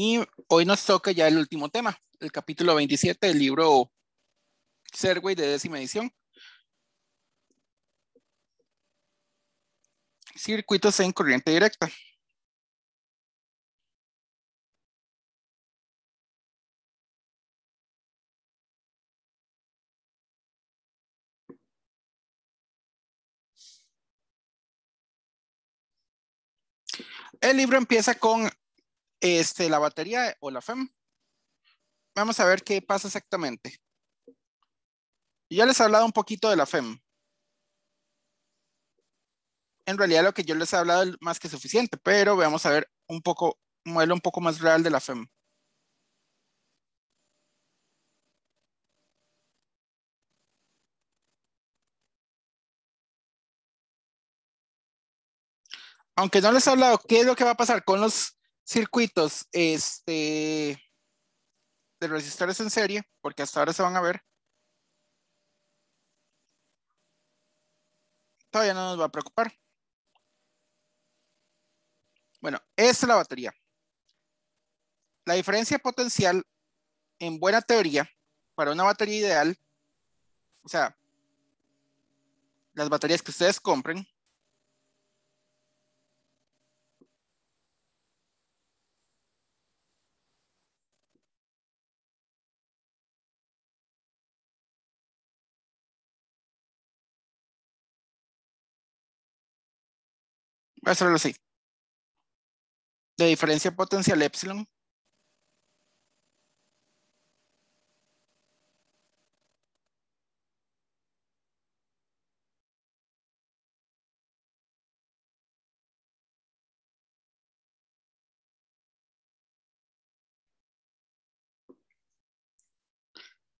Y hoy nos toca ya el último tema, el capítulo 27 del libro Serway de 10ª edición. Circuitos en corriente directa. El libro empieza con la batería o la FEM. Vamos a ver qué pasa exactamente. Ya les he hablado un poquito de la FEM. En realidad lo que yo les he hablado es más que suficiente, pero vamos a ver un modelo un poco más real de la FEM. Aunque no les he hablado qué es lo que va a pasar con los circuitos de resistores en serie, porque hasta ahora se van a ver, todavía no nos va a preocupar. Bueno, esta es la batería. La diferencia potencial en buena teoría para una batería ideal, o sea, las baterías que ustedes compren, voy a hacerlo así, de diferencia potencial epsilon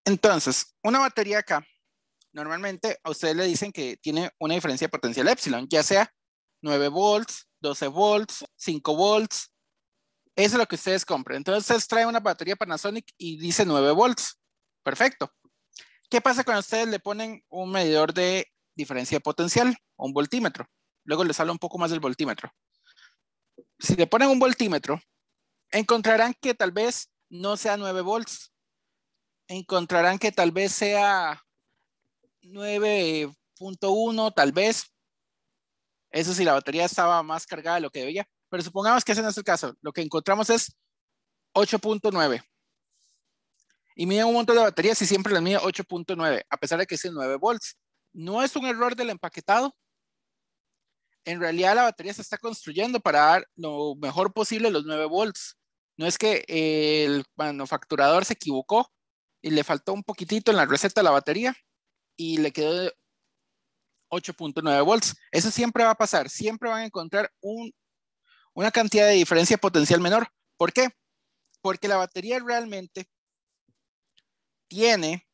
Entonces, una batería acá, normalmente a ustedes le dicen que tiene una diferencia potencial epsilon, ya sea 9 volts, 12 volts, 5 volts. Eso es lo que ustedes compren. Entonces, ustedes traen una batería Panasonic y dice 9 volts. Perfecto. ¿Qué pasa cuando ustedes le ponen un medidor de diferencia potencial, un voltímetro? Luego les hablo un poco más del voltímetro. Si le ponen un voltímetro, encontrarán que tal vez no sea 9 volts. Encontrarán que tal vez sea 9.1, tal vez. Eso si la batería estaba más cargada de lo que debía. Pero supongamos que ese no es el caso. Lo que encontramos es 8.9. Y miden un montón de baterías y siempre les mide 8.9, a pesar de que es 9 volts. No es un error del empaquetado. En realidad la batería se está construyendo para dar lo mejor posible los 9 volts. No es que el manufacturador se equivocó y le faltó un poquitito en la receta de la batería y le quedó 8.9 volts. Eso siempre va a pasar. Siempre van a encontrar una cantidad de diferencia potencial menor. ¿Por qué? Porque la batería realmente tiene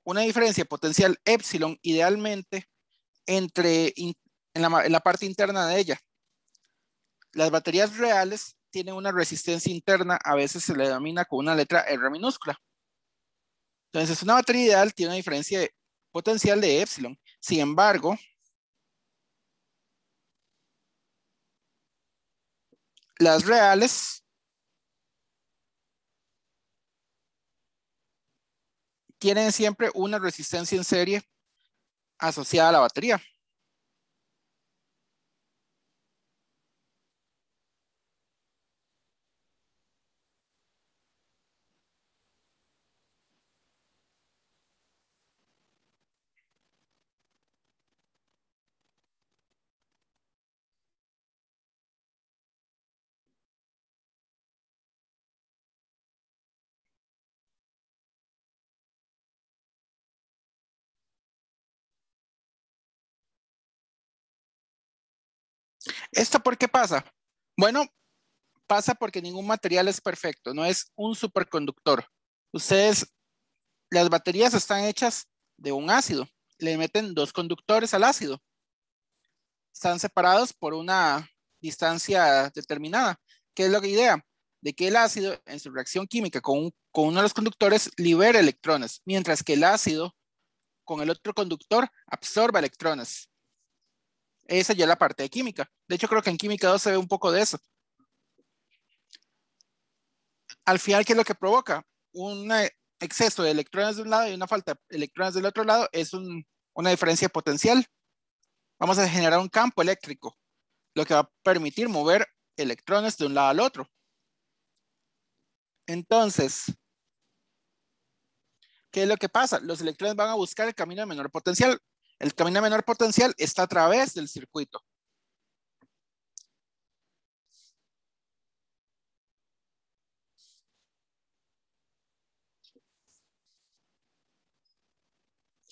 una diferencia potencial epsilon idealmente en la parte interna de ella. Las baterías reales tienen una resistencia interna, a veces se le denomina con una letra R minúscula. Entonces, una batería ideal tiene una diferencia potencial de epsilon. Sin embargo, las reales tienen siempre una resistencia en serie asociada a la batería. ¿Esto por qué pasa? Bueno, pasa porque ningún material es perfecto, no es un superconductor. Las baterías están hechas de un ácido, le meten 2 conductores al ácido. Están separados por una distancia determinada. ¿Qué es la idea? De que el ácido en su reacción química con uno de los conductores libera electrones, mientras que el ácido con el otro conductor absorba electrones. Esa ya es la parte de química. De hecho, creo que en química 2 se ve un poco de eso. al final, ¿qué es lo que provoca? Un exceso de electrones de un lado y una falta de electrones del otro lado es una diferencia potencial. Vamos a generar un campo eléctrico, lo que va a permitir mover electrones de un lado al otro. Entonces, ¿qué es lo que pasa? Los electrones van a buscar el camino de menor potencial. El camino de menor potencial está a través del circuito.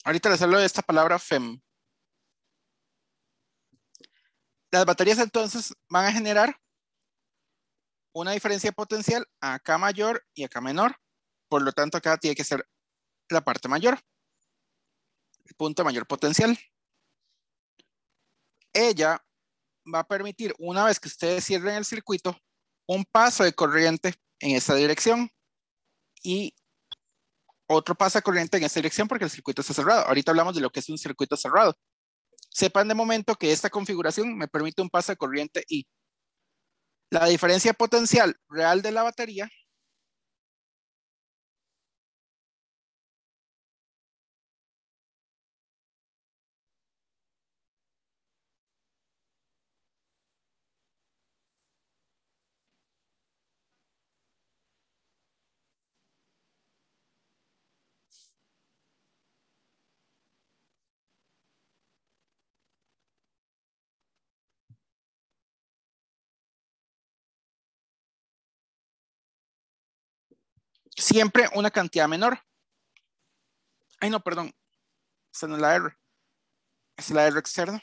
Ahorita les hablo de esta palabra FEM. Las baterías entonces van a generar una diferencia potencial acá mayor y acá menor. Por lo tanto, acá tiene que ser la parte mayor, el punto de mayor potencial. Ella va a permitir, una vez que ustedes cierren el circuito, un paso de corriente en esa dirección y otro paso de corriente en esa dirección porque el circuito está cerrado. Ahorita hablamos de lo que es un circuito cerrado. Sepan de momento que esta configuración me permite un paso de corriente y la diferencia potencial real de la batería siempre una cantidad menor. Ay, no, perdón. Esta no es la R. Es la R externa.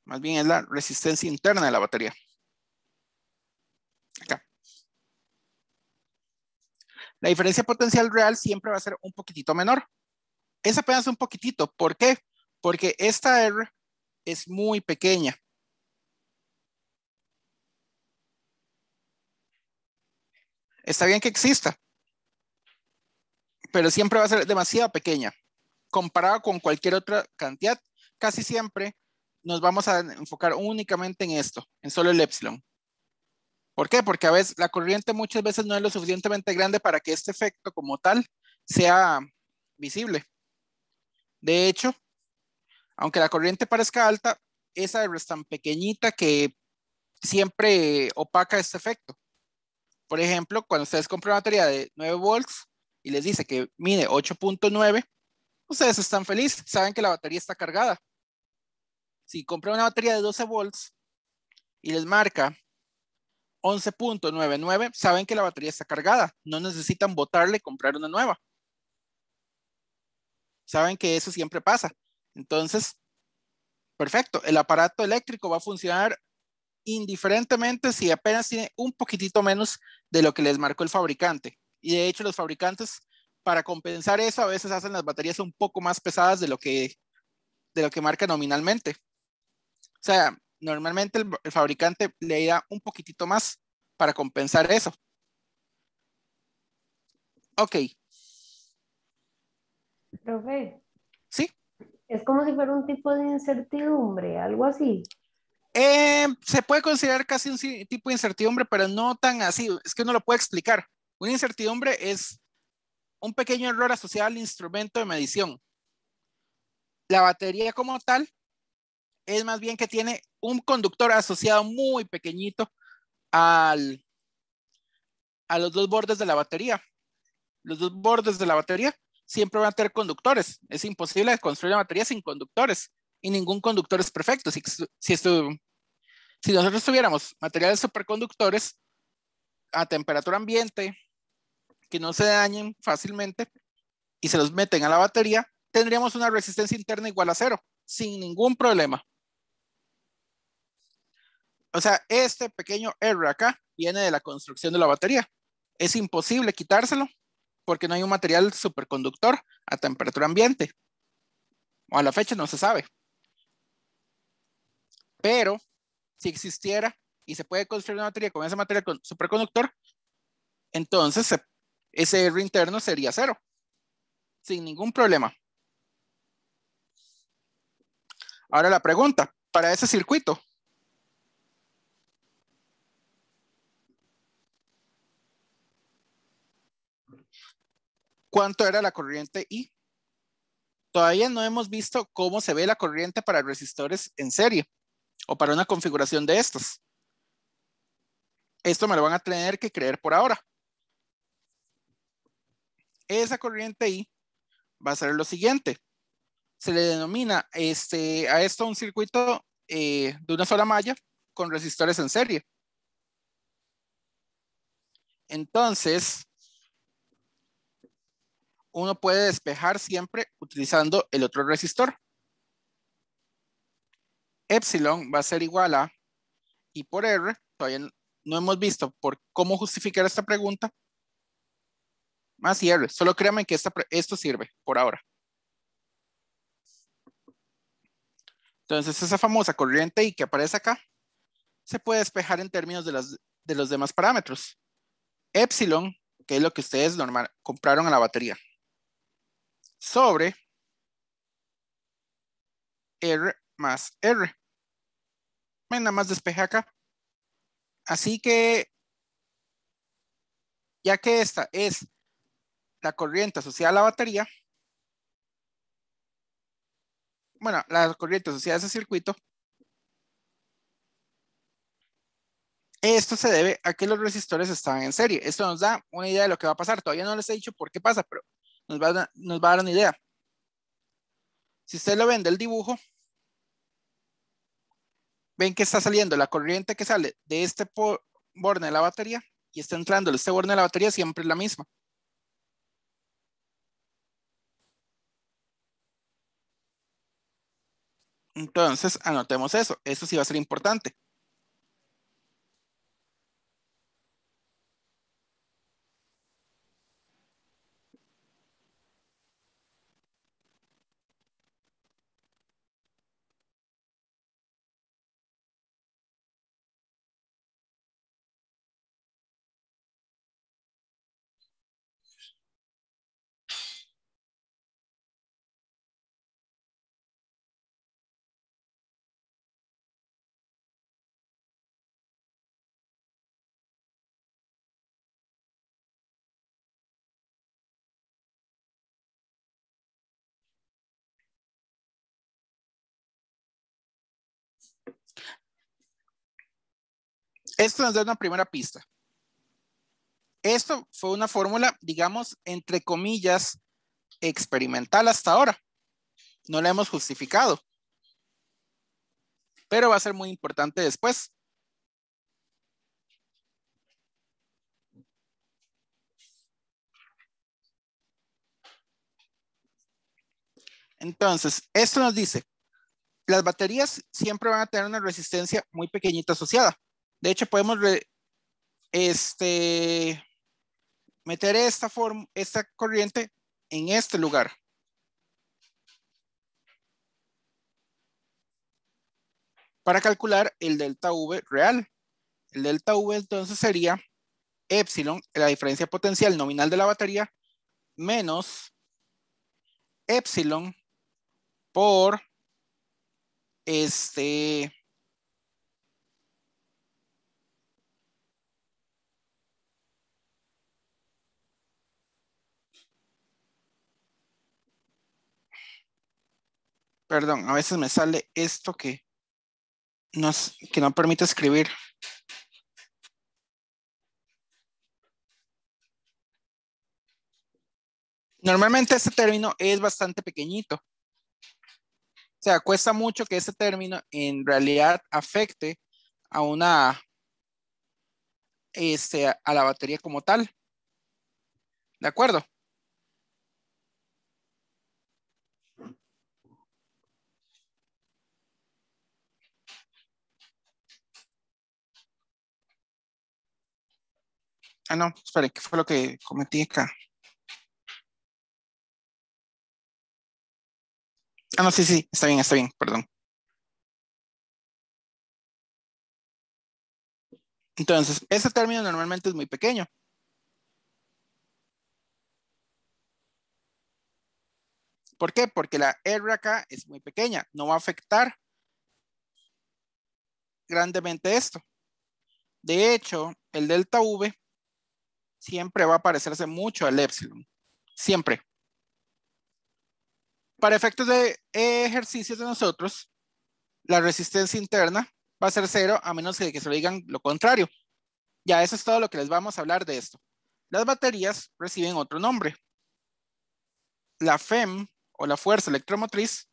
Más bien es la resistencia interna de la batería. Acá. La diferencia potencial real siempre va a ser un poquitito menor. Es apenas un poquitito. ¿Por qué? Porque esta R es muy pequeña. Está bien que exista, pero siempre va a ser demasiado pequeña. Comparado con cualquier otra cantidad, casi siempre nos vamos a enfocar únicamente en esto, en solo el epsilon. ¿Por qué? Porque a veces la corriente muchas veces no es lo suficientemente grande para que este efecto como tal sea visible. De hecho, aunque la corriente parezca alta, esa R es tan pequeñita que siempre opaca este efecto. Por ejemplo, cuando ustedes compran una batería de 9 volts y les dice que mide 8.9, ustedes están felices, saben que la batería está cargada. Si compran una batería de 12 volts y les marca 11.99, saben que la batería está cargada. No necesitan botarle y comprar una nueva. Saben que eso siempre pasa. Entonces, perfecto. El aparato eléctrico va a funcionar indiferentemente si apenas tiene un poquitito menos de lo que les marcó el fabricante. Y de hecho, los fabricantes, para compensar eso, a veces hacen las baterías un poco más pesadas de lo que marca nominalmente. O sea, normalmente el fabricante le da un poquitito más para compensar eso. Ok, Profe, sí. es como si fuera un tipo de incertidumbre, algo así. Se puede considerar casi un tipo de incertidumbre, pero no tan así. Es que no lo puede explicar. Una incertidumbre es un pequeño error asociado al instrumento de medición. La batería como tal es más bien que tiene un conductor asociado muy pequeñito al, a los dos bordes de la batería. Los dos bordes de la batería siempre van a tener conductores. Es imposible construir una batería sin conductores y ningún conductor es perfecto. Si nosotros tuviéramos materiales superconductores a temperatura ambiente que no se dañen fácilmente y se los meten a la batería, tendríamos una resistencia interna igual a cero, sin ningún problema. O sea, este pequeño R acá viene de la construcción de la batería. Es imposible quitárselo porque no hay un material superconductor a temperatura ambiente. O a la fecha no se sabe. Pero si existiera y se puede construir una batería con ese material superconductor, entonces ese R interno sería cero, sin ningún problema. Ahora la pregunta, para ese circuito, cuánto era la corriente I. Todavía no hemos visto cómo se ve la corriente para resistores en serie o para una configuración de estos. Esto me lo van a tener que creer por ahora. Esa corriente I va a ser lo siguiente. Se le denomina a esto un circuito de una sola malla con resistores en serie. Entonces, uno puede despejar siempre utilizando el otro resistor. Epsilon va a ser igual a I por R. Todavía no hemos visto por cómo justificar esta pregunta. Más I R. Solo créanme que esto sirve por ahora. Entonces, esa famosa corriente I que aparece acá se puede despejar en términos de los demás parámetros. Epsilon, que es lo que ustedes compraron a la batería, sobre R más R. Nada más despeje acá. Así que, ya que esta es la corriente asociada a la batería, bueno, la corriente asociada a ese circuito, esto se debe a que los resistores estaban en serie. Esto nos da una idea de lo que va a pasar. Todavía no les he dicho por qué pasa, pero nos va a dar una idea. Si ustedes lo ven del dibujo, ven que está saliendo la corriente que sale de este borne de la batería y está entrando este borne de la batería, siempre es la misma. Entonces, anotemos eso. Eso sí va a ser importante. Esto nos da una primera pista. Esto fue una fórmula, digamos, entre comillas, experimental hasta ahora. No la hemos justificado, pero va a ser muy importante después. Entonces, esto nos dice, las baterías siempre van a tener una resistencia muy pequeñita asociada. De hecho, podemos meter esta corriente en este lugar. Para calcular el delta V real. El delta V entonces sería epsilon, la diferencia potencial nominal de la batería, menos epsilon por perdón, a veces me sale esto que no permite escribir. Normalmente este término es bastante pequeñito. O sea, cuesta mucho que este término en realidad afecte a a la batería como tal. ¿De acuerdo? Ah, no, espere, ¿qué fue lo que cometí acá? Ah, no, sí, está bien, perdón. Entonces, ese término normalmente es muy pequeño. ¿Por qué? Porque la R acá es muy pequeña, no va a afectar grandemente esto. De hecho, el delta V siempre va a parecerse mucho al epsilon. Siempre. Para efectos de ejercicios de nosotros, la resistencia interna va a ser 0 a menos que se lo digan lo contrario. Ya eso es todo lo que les vamos a hablar de esto. Las baterías reciben otro nombre. La FEM o la fuerza electromotriz,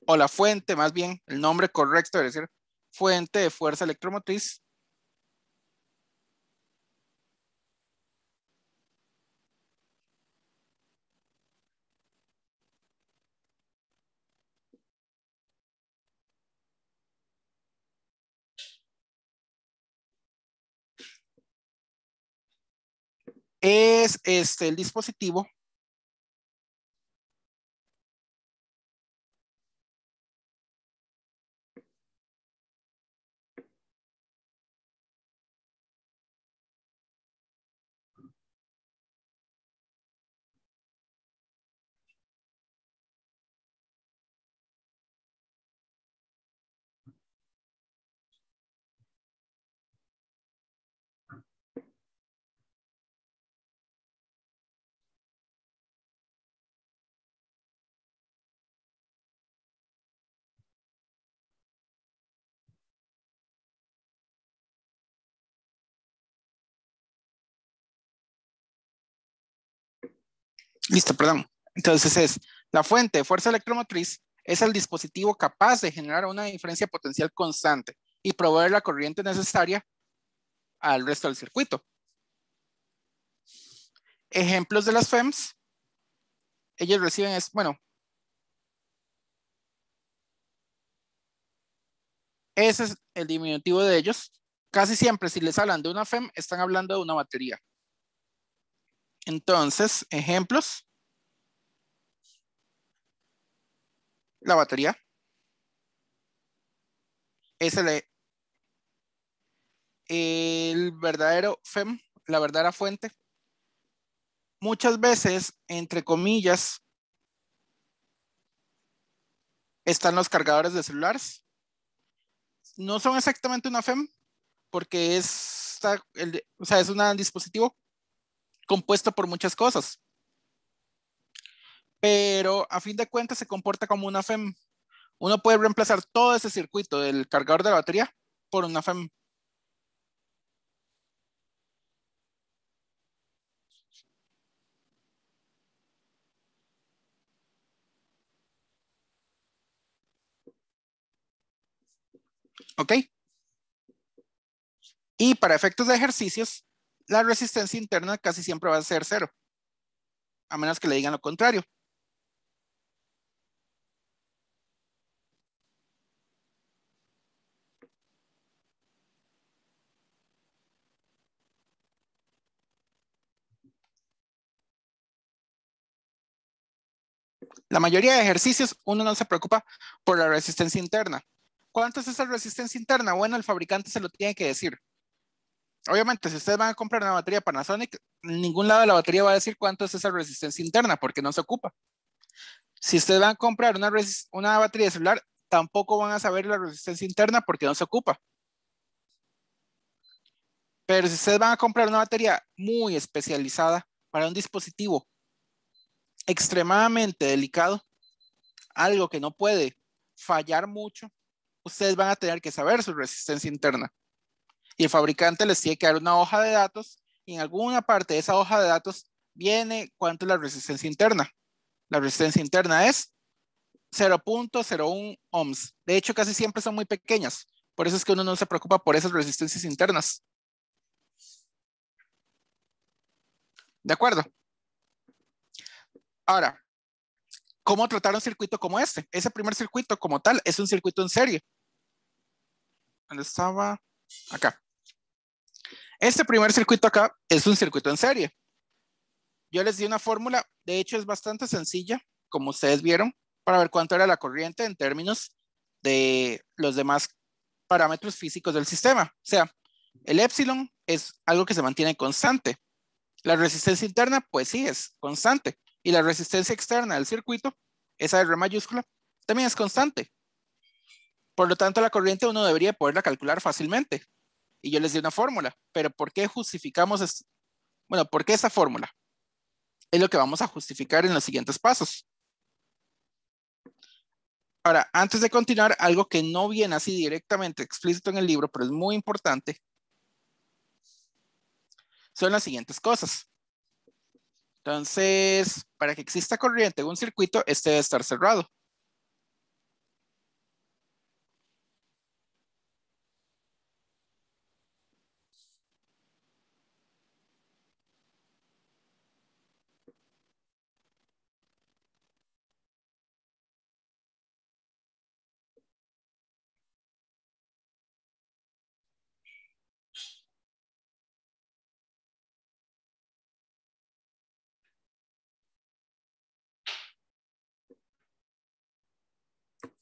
o la fuente, más bien, el nombre correcto debe decir fuente de fuerza electromotriz, es el dispositivo listo, perdón. Entonces es la fuente de fuerza electromotriz es el dispositivo capaz de generar una diferencia potencial constante y proveer la corriente necesaria al resto del circuito. Ejemplos de las FEMs, ellos reciben, bueno, ese es el diminutivo de ellos. Casi siempre si les hablan de una FEM, están hablando de una batería. Entonces, ejemplos. La batería es el verdadero FEM, la verdadera fuente. Muchas veces, entre comillas, están los cargadores de celulares. No son exactamente una FEM, porque es un dispositivo compuesto por muchas cosas. Pero a fin de cuentas se comporta como una FEM. Uno puede reemplazar todo ese circuito del cargador de la batería por una FEM. ¿Ok? Y para efectos de ejercicios, la resistencia interna casi siempre va a ser 0, a menos que le digan lo contrario. La mayoría de ejercicios uno no se preocupa por la resistencia interna. ¿Cuánto es esa resistencia interna? Bueno, el fabricante se lo tiene que decir. Obviamente, si ustedes van a comprar una batería Panasonic, en ningún lado de la batería va a decir cuánto es esa resistencia interna, porque no se ocupa. Si ustedes van a comprar una batería de celular, tampoco van a saber la resistencia interna porque no se ocupa. Pero si ustedes van a comprar una batería muy especializada para un dispositivo extremadamente delicado, algo que no puede fallar mucho, ustedes van a tener que saber su resistencia interna. Y el fabricante les tiene que dar una hoja de datos y en alguna parte de esa hoja de datos viene cuánto es la resistencia interna. La resistencia interna es 0.01 ohms. De hecho, casi siempre son muy pequeñas. Por eso es que uno no se preocupa por esas resistencias internas. ¿De acuerdo? Ahora, ¿cómo tratar un circuito como este? Ese primer circuito como tal es un circuito en serie. ¿Dónde estaba? Acá. Este primer circuito acá es un circuito en serie. Yo les di una fórmula, de hecho es bastante sencilla, como ustedes vieron, para ver cuánto era la corriente en términos de los demás parámetros físicos del sistema. O sea, el epsilon es algo que se mantiene constante. La resistencia interna, pues sí, es constante. Y la resistencia externa del circuito, esa R mayúscula, también es constante. Por lo tanto, la corriente uno debería poderla calcular fácilmente. Y yo les di una fórmula. Pero ¿por qué justificamos Bueno, ¿por qué esta fórmula? Es lo que vamos a justificar en los siguientes pasos. Ahora, antes de continuar, algo que no viene así directamente explícito en el libro, pero es muy importante, son las siguientes cosas. Entonces, para que exista corriente en un circuito, este debe estar cerrado.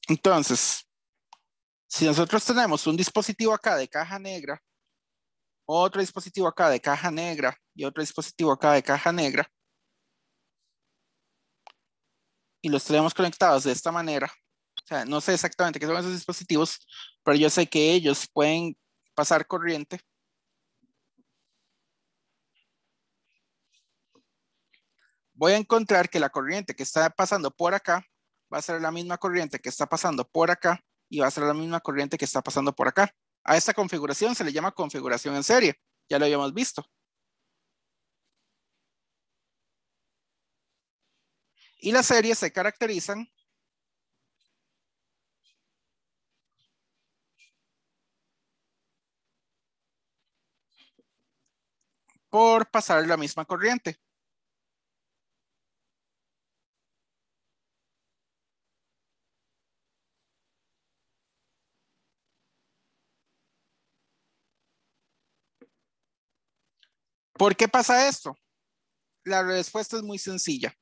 Entonces, si nosotros tenemos un dispositivo acá de caja negra, otro dispositivo acá de caja negra y otro dispositivo acá de caja negra, y los tenemos conectados de esta manera, o sea, no sé exactamente qué son esos dispositivos, pero yo sé que ellos pueden pasar corriente. Voy a encontrar que la corriente que está pasando por acá va a ser la misma corriente que está pasando por acá y va a ser la misma corriente que está pasando por acá. A esta configuración se le llama configuración en serie. Ya lo habíamos visto. Y las series se caracterizan por pasar la misma corriente. ¿Por qué pasa esto? La respuesta es muy sencilla.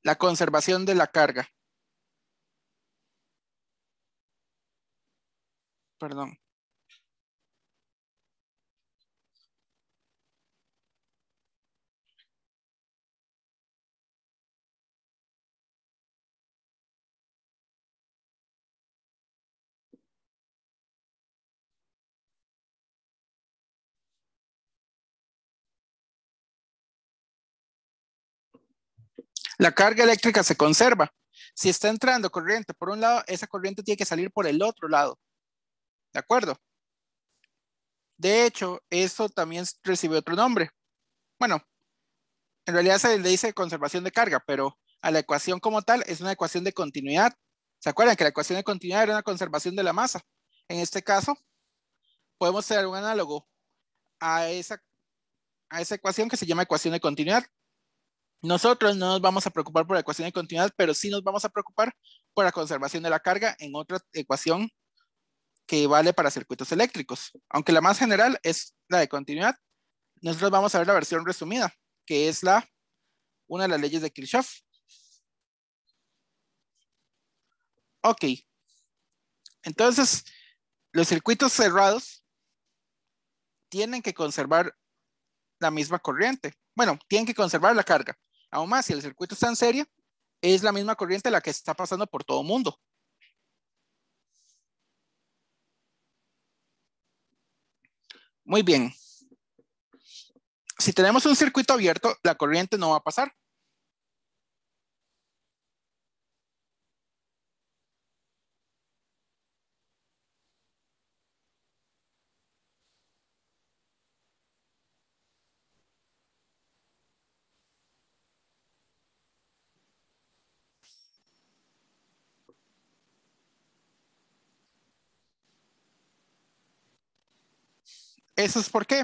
La conservación de la carga. Perdón. La carga eléctrica se conserva. Si está entrando corriente por un lado, esa corriente tiene que salir por el otro lado. ¿De acuerdo? De hecho, esto también recibe otro nombre. Bueno, en realidad se le dice conservación de carga, pero a la ecuación como tal es una ecuación de continuidad. ¿Se acuerdan que la ecuación de continuidad era una conservación de la masa? En este caso, podemos hacer un análogo a esa ecuación que se llama ecuación de continuidad. Nosotros no nos vamos a preocupar por la ecuación de continuidad, pero sí nos vamos a preocupar por la conservación de la carga en otra ecuación que vale para circuitos eléctricos. Aunque la más general es la de continuidad, nosotros vamos a ver la versión resumida, que es una de las leyes de Kirchhoff. Ok, entonces los circuitos cerrados tienen que conservar la misma corriente. Bueno, tienen que conservar la carga. Aún más, si el circuito está en serie, es la misma corriente la que está pasando por todo mundo. Muy bien. Si tenemos un circuito abierto, la corriente no va a pasar. ¿Eso es por qué?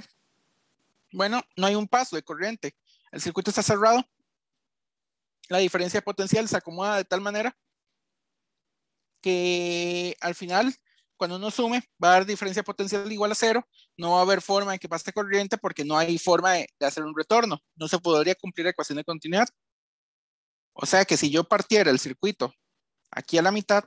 Bueno, no hay un paso de corriente. El circuito está cerrado. La diferencia potencial se acomoda de tal manera que al final, cuando uno sume, va a dar diferencia potencial igual a cero. No va a haber forma de que pase corriente porque no hay forma de hacer un retorno. No se podría cumplir la ecuación de continuidad. O sea que si yo partiera el circuito aquí a la mitad,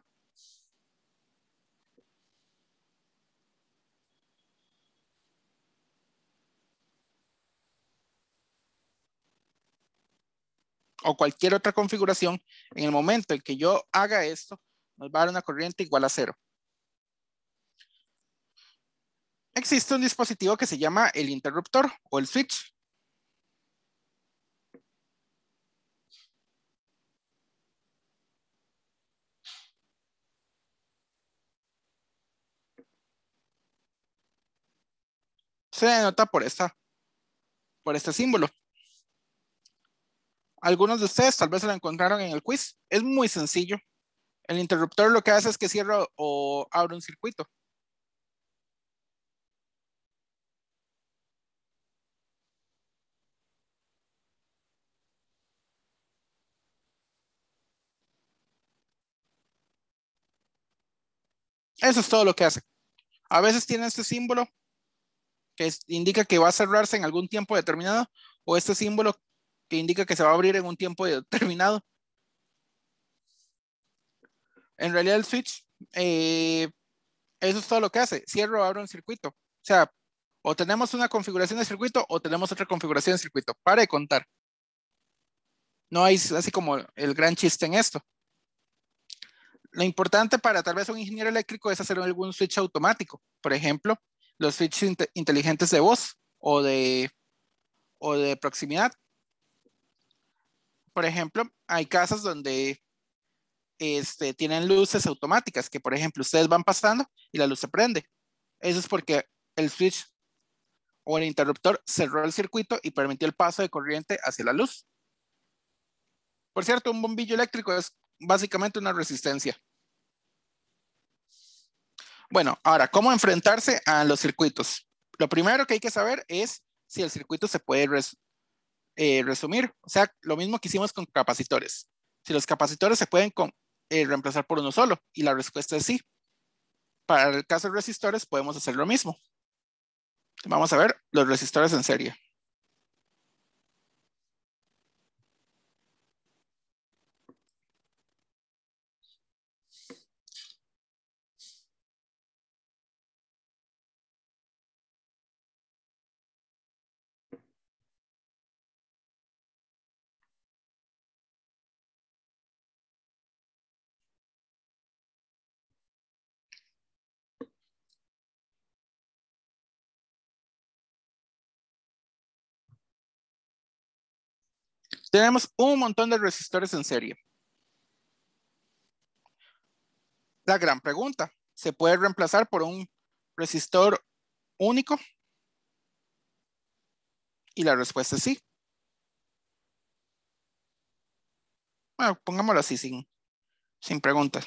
o cualquier otra configuración, en el momento en que yo haga esto, nos va a dar una corriente igual a cero. Existe un dispositivo que se llama el interruptor o el switch. Se denota por este símbolo. Algunos de ustedes tal vez se lo encontraron en el quiz. Es muy sencillo. El interruptor lo que hace es que cierra o abre un circuito. Eso es todo lo que hace. A veces tiene este símbolo que indica que va a cerrarse en algún tiempo determinado, o este símbolo que indica que se va a abrir en un tiempo determinado. En realidad el switch, eso es todo lo que hace. Cierro o abro un circuito. O sea, o tenemos una configuración de circuito o tenemos otra configuración de circuito. Para de contar. No hay así como el gran chiste en esto. Lo importante para tal vez un ingeniero eléctrico es hacer algún switch automático. Por ejemplo, los switches inteligentes de voz o de proximidad. Por ejemplo, hay casas donde tienen luces automáticas que, por ejemplo, ustedes van pasando y la luz se prende. Eso es porque el switch o el interruptor cerró el circuito y permitió el paso de corriente hacia la luz. Por cierto, un bombillo eléctrico es básicamente una resistencia. Bueno, ahora, ¿cómo enfrentarse a los circuitos? Lo primero que hay que saber es si el circuito se puede resumir. O sea, lo mismo que hicimos con capacitores. Si los capacitores se pueden reemplazar por uno solo. Y la respuesta es sí. Para el caso de resistores podemos hacer lo mismo. Vamos a ver los resistores en serie. Tenemos un montón de resistores en serie. La gran pregunta, ¿se puede reemplazar por un resistor único? Y la respuesta es sí. Bueno, pongámoslo así, sin preguntas.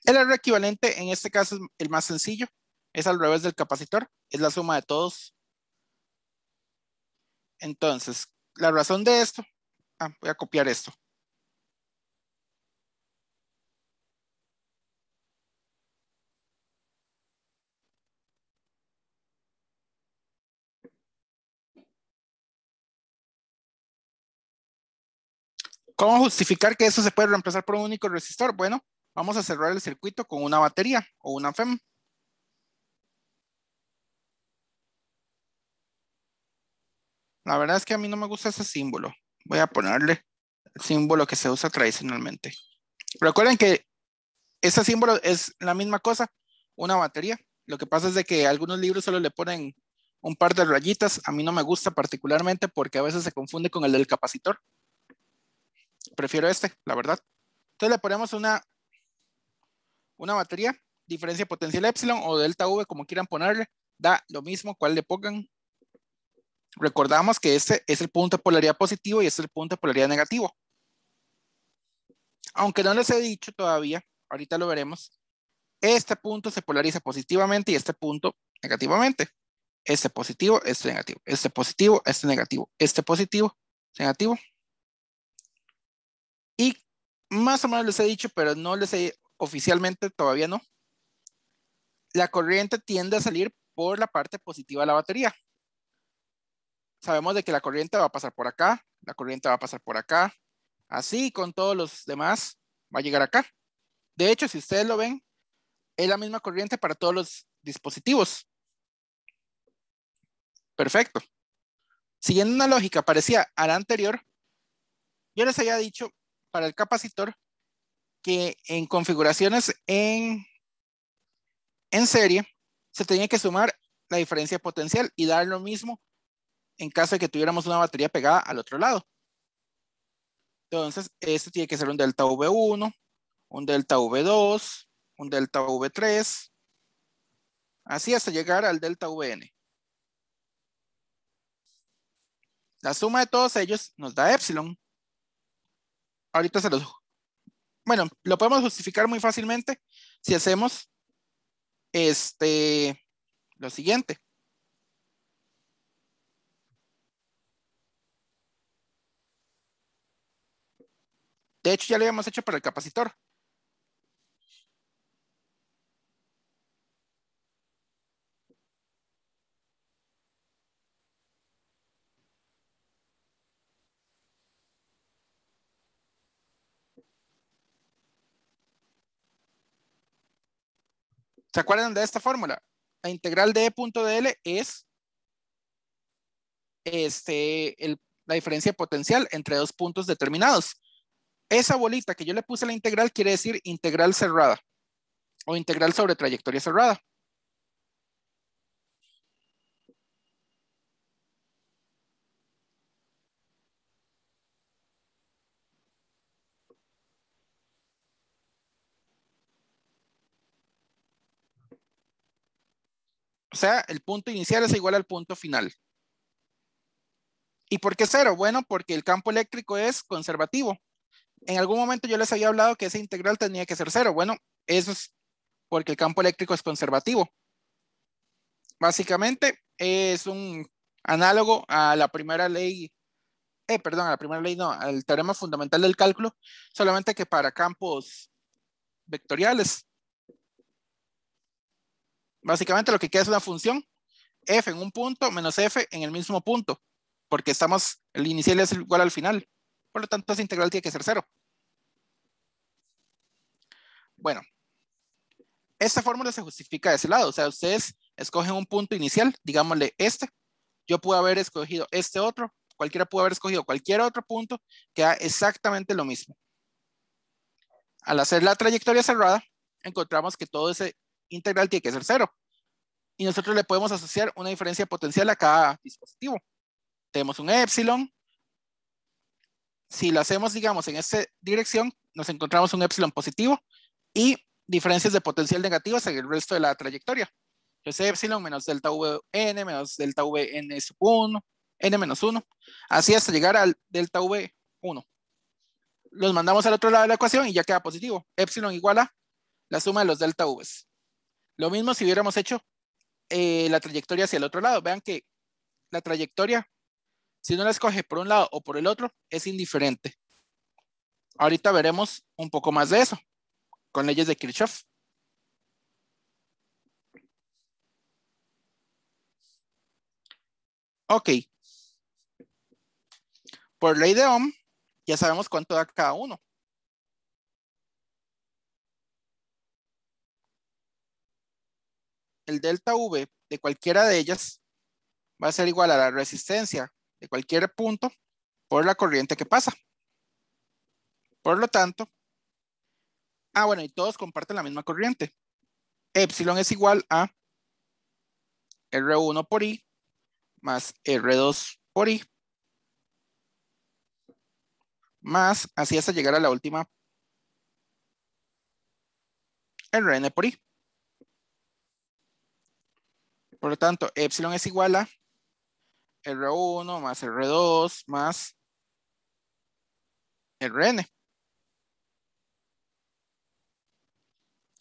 El R equivalente en este caso es el más sencillo. Es al revés del capacitor. Es la suma de todos. Entonces, la razón de esto. Voy a copiar esto. ¿Cómo justificar que eso se puede reemplazar por un único resistor? Bueno, vamos a cerrar el circuito con una batería o una FEM. La verdad es que a mí no me gusta ese símbolo. Voy a ponerle el símbolo que se usa tradicionalmente. Recuerden que ese símbolo es la misma cosa, una batería. Lo que pasa es de que algunos libros solo le ponen un par de rayitas. A mí no me gusta particularmente porque a veces se confunde con el del capacitor. Prefiero este, la verdad. Entonces le ponemos una batería, diferencia potencial epsilon o delta V, como quieran ponerle. Da lo mismo cuál le pongan. Recordamos que este es el punto de polaridad positivo y este es el punto de polaridad negativo. Aunque no les he dicho todavía, ahorita lo veremos, este punto se polariza positivamente y este punto negativamente. Este positivo, este negativo. Este positivo, este negativo. Este positivo, este negativo. Y más o menos les he dicho, pero no les he oficialmente, todavía no. La corriente tiende a salir por la parte positiva de la batería. Sabemos de que la corriente va a pasar por acá, la corriente va a pasar por acá, así con todos los demás va a llegar acá. De hecho, si ustedes lo ven, es la misma corriente para todos los dispositivos. Perfecto. Siguiendo una lógica parecida a la anterior, yo les había dicho para el capacitor que en configuraciones en en serie, se tenía que sumar la diferencia potencial y dar lo mismo en caso de que tuviéramos una batería pegada al otro lado. Entonces, este tiene que ser un delta V1, un delta V2, un delta V3, así hasta llegar al delta Vn. La suma de todos ellos nos da epsilon. Ahorita se los... Bueno, lo podemos justificar muy fácilmente si hacemos lo siguiente. De hecho, ya lo habíamos hecho para el capacitor. ¿Se acuerdan de esta fórmula? La integral de E.dl es la diferencia potencial entre dos puntos determinados. Esa bolita que yo le puse a la integral quiere decir integral cerrada o integral sobre trayectoria cerrada. O sea, el punto inicial es igual al punto final. ¿Y por qué cero? Bueno, porque el campo eléctrico es conservativo. En algún momento yo les había hablado que esa integral tenía que ser cero. Bueno, eso es porque el campo eléctrico es conservativo. Básicamente es un análogo a la primera ley, perdón, a la primera ley no, al teorema fundamental del cálculo, solamente que para campos vectoriales. Básicamente lo que queda es una función f en un punto menos f en el mismo punto, porque el inicial es igual al final. Por lo tanto, esa integral tiene que ser cero. Bueno, esta fórmula se justifica de ese lado. O sea, ustedes escogen un punto inicial, digámosle este. Yo pude haber escogido este otro. Cualquiera pudo haber escogido cualquier otro punto que da exactamente lo mismo. Al hacer la trayectoria cerrada, encontramos que todo ese integral tiene que ser cero. Y nosotros le podemos asociar una diferencia potencial a cada dispositivo. Tenemos un epsilon. Si lo hacemos, digamos, en esta dirección, nos encontramos un epsilon positivo y diferencias de potencial negativas en el resto de la trayectoria. Entonces, epsilon menos delta Vn menos delta Vn sub 1, n menos 1, así hasta llegar al delta V1. Los mandamos al otro lado de la ecuación y ya queda positivo. Epsilon igual a la suma de los delta Vs. Lo mismo si hubiéramos hecho la trayectoria hacia el otro lado. Vean que la trayectoria, si uno la escoge por un lado o por el otro, es indiferente. Ahorita veremos un poco más de eso con leyes de Kirchhoff. Ok. Por ley de Ohm, ya sabemos cuánto da cada uno. El delta V de cualquiera de ellas va a ser igual a la resistencia de cualquier punto por la corriente que pasa. Por lo tanto, bueno, y todos comparten la misma corriente. Epsilon es igual a R1 por I más R2 por I más, así hasta llegar a la última, Rn por I. Por lo tanto, epsilon es igual a R1 más R2 más Rn.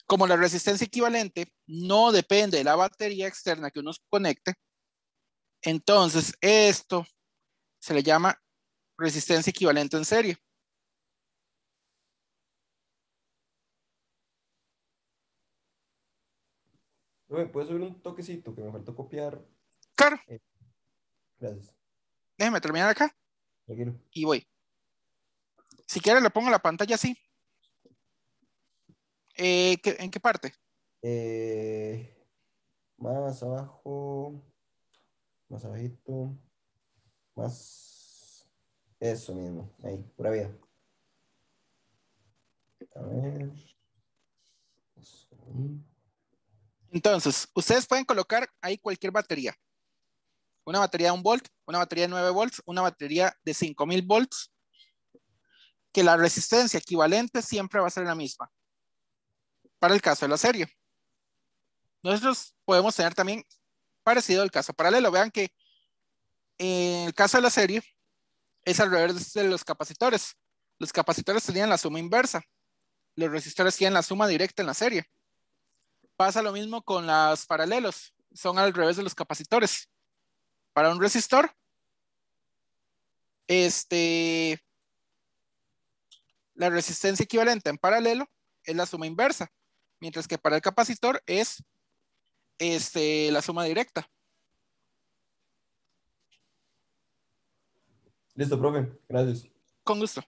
Como la resistencia equivalente no depende de la batería externa que uno conecte, entonces esto se le llama resistencia equivalente en serie. ¿Puedes subir un toquecito que me faltó copiar? Claro, Gracias. déjeme terminar acá Tranquilo. y voy. Si quiere le pongo la pantalla así. ¿En qué parte? Más abajo, más abajito, más... Eso mismo, ahí, pura vida. A ver. Eso ahí. Entonces, ustedes pueden colocar ahí cualquier batería. Una batería de 1 volt, una batería de 9 volts, una batería de 5000 volts, que la resistencia equivalente siempre va a ser la misma. Para el caso de la serie. Nosotros podemos tener también parecido al caso paralelo. Vean que en el caso de la serie es al revés de los capacitores. Los capacitores tenían la suma inversa. Los resistores tienen la suma directa en la serie. Pasa lo mismo con los paralelos. Son al revés de los capacitores. Para un resistor, la resistencia equivalente en paralelo es la suma inversa, mientras que para el capacitor es la suma directa. Listo, profe. Gracias. Con gusto.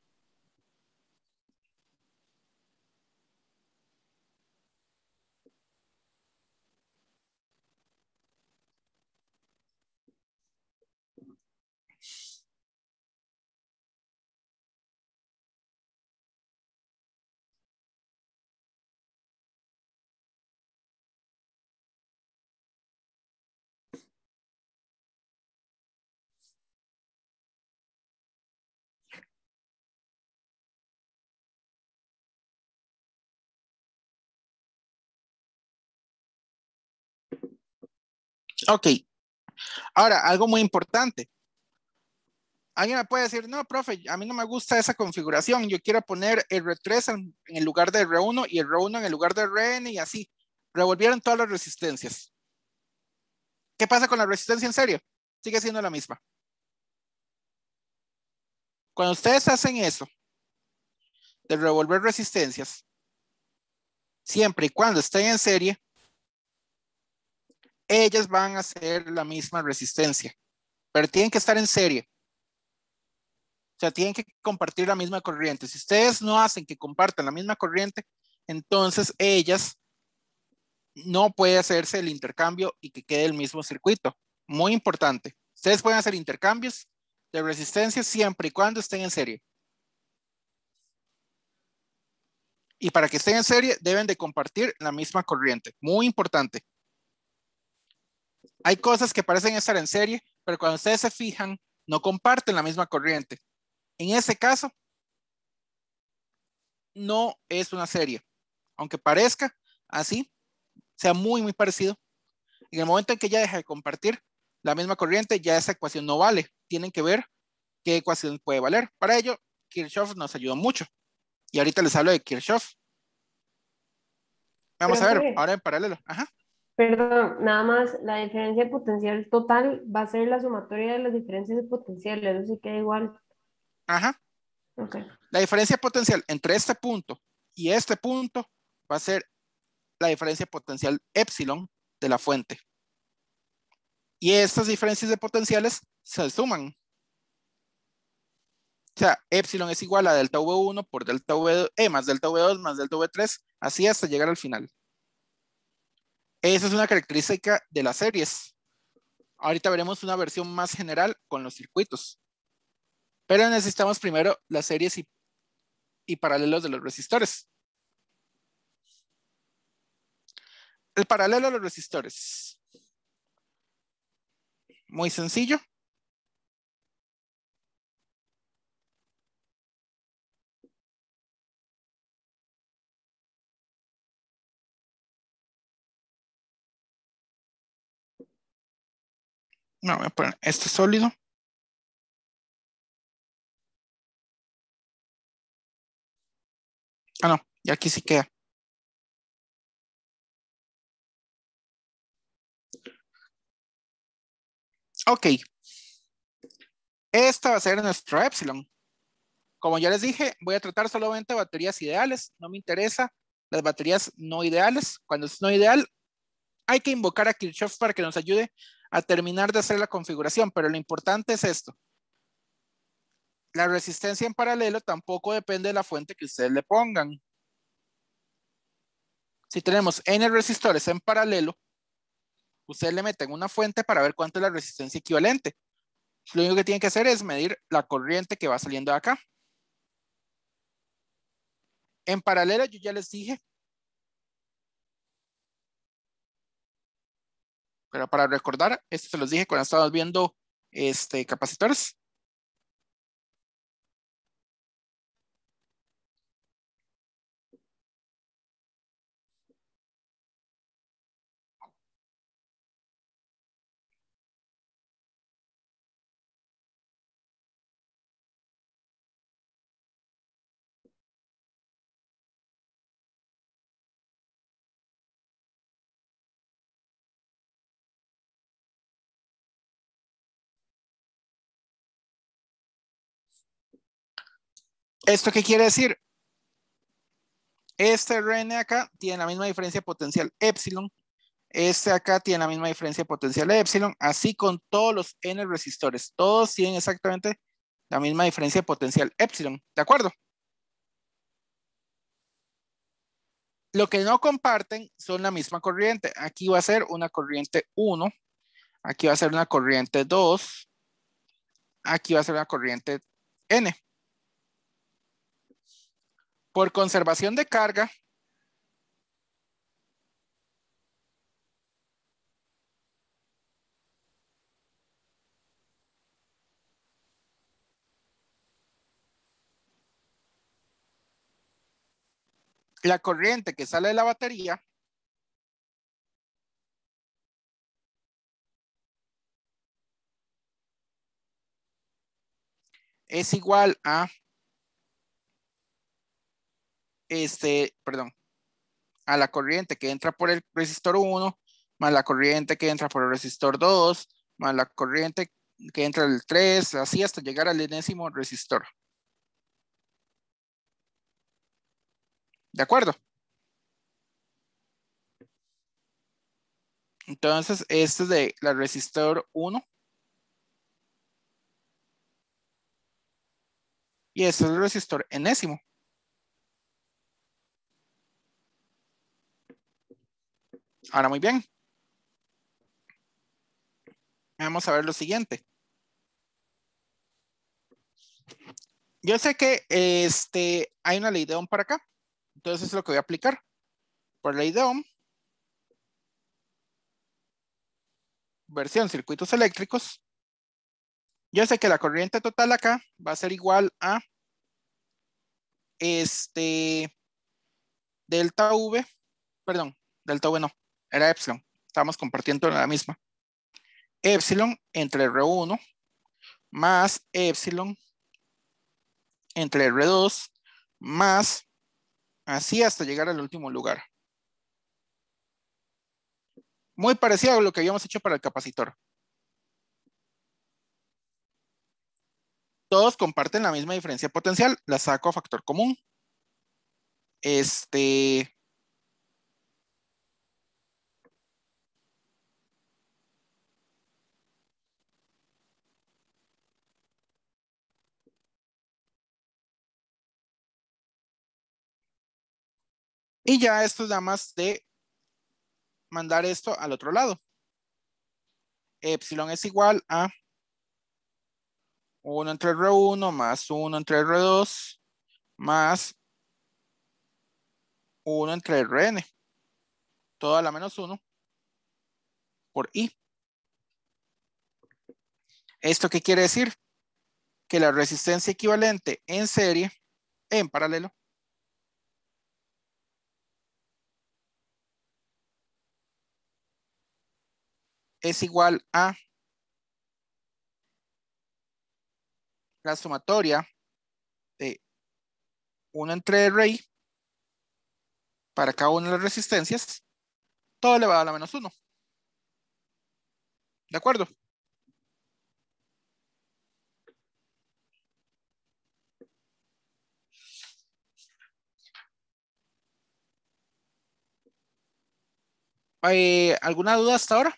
Ok. Ahora, algo muy importante. Alguien me puede decir, no, profe, a mí no me gusta esa configuración. Yo quiero poner R3 en el lugar de R1 y R1 en el lugar de RN y así. Revolvieron todas las resistencias. ¿Qué pasa con la resistencia en serie? Sigue siendo la misma. Cuando ustedes hacen eso, de revolver resistencias, siempre y cuando estén en serie, ellas van a ser la misma resistencia, pero tienen que estar en serie. O sea, tienen que compartir la misma corriente. Si ustedes no hacen que compartan la misma corriente, entonces ellas no puede hacerse el intercambio y que quede el mismo circuito. Muy importante. Ustedes pueden hacer intercambios de resistencia siempre y cuando estén en serie. Y para que estén en serie, deben de compartir la misma corriente. Muy importante. Hay cosas que parecen estar en serie, pero cuando ustedes se fijan, no comparten la misma corriente. En ese caso, no es una serie. Aunque parezca así, sea muy, muy parecido. En el momento en que ya deja de compartir la misma corriente, ya esa ecuación no vale. Tienen que ver qué ecuación puede valer. Para ello, Kirchhoff nos ayudó mucho. Y ahorita les hablo de Kirchhoff. Vamos a ver, Profe, ahora en paralelo. Ajá, perdón, nada más, la diferencia de potencial total va a ser la sumatoria de las diferencias de potencial, eso sí queda igual. ajá. Ok. La diferencia potencial entre este punto y este punto va a ser la diferencia potencial epsilon de la fuente. Y estas diferencias de potenciales se suman. O sea, epsilon es igual a delta V1 por delta V más delta V2 más delta V3, así hasta llegar al final. Esa es una característica de las series. Ahorita veremos una versión más general con los circuitos. Pero necesitamos primero las series y paralelos de los resistores. El paralelo de los resistores. Muy sencillo. No, voy a poner este sólido. Ah, no, y aquí sí queda. Ok. Esta va a ser nuestro epsilon. Como ya les dije, voy a tratar solamente baterías ideales. No me interesa las baterías no ideales. Cuando es no ideal, hay que invocar a Kirchhoff para que nos ayude a terminar de hacer la configuración. Pero lo importante es esto. La resistencia en paralelo tampoco depende de la fuente que ustedes le pongan. Si tenemos N resistores en paralelo, ustedes le meten una fuente para ver cuánto es la resistencia equivalente. Lo único que tienen que hacer es medir la corriente que va saliendo de acá. En paralelo, yo ya les dije Pero para recordar, esto se los dije cuando estábamos viendo capacitores. ¿Esto qué quiere decir? Este Rn acá tiene la misma diferencia potencial epsilon. Este acá tiene la misma diferencia potencial epsilon. Así con todos los n resistores. Todos tienen exactamente la misma diferencia potencial epsilon. ¿De acuerdo? Lo que no comparten son la misma corriente. Aquí va a ser una corriente 1. Aquí va a ser una corriente 2. Aquí va a ser una corriente N. Por conservación de carga, la corriente que sale de la batería es igual a a la corriente que entra por el resistor 1, más la corriente que entra por el resistor 2, más la corriente que entra el 3, así hasta llegar al enésimo resistor. ¿De acuerdo? Entonces, este es de la resistor 1. Y este es el resistor enésimo. Ahora, muy bien. Vamos a ver lo siguiente. Yo sé que hay una ley de Ohm para acá. Entonces es lo que voy a aplicar. Por ley de Ohm, versión circuitos eléctricos, yo sé que la corriente total acá va a ser igual a delta V, perdón, delta V no, era epsilon. Estamos compartiendo la misma. Epsilon entre R1 más epsilon entre R2 más así hasta llegar al último lugar. Muy parecido a lo que habíamos hecho para el capacitor. Todos comparten la misma diferencia potencial, la saco a factor común. Y ya esto es nada más de mandar esto al otro lado. Epsilon es igual a 1 entre R1 más 1 entre R2 más 1 entre Rn. Todo a la menos 1 por I. ¿Esto qué quiere decir? Que la resistencia equivalente en serie, en paralelo, es igual a la sumatoria de 1 entre Ri para cada una de las resistencias, todo elevado a la menos 1. ¿De acuerdo? ¿Alguna duda hasta ahora?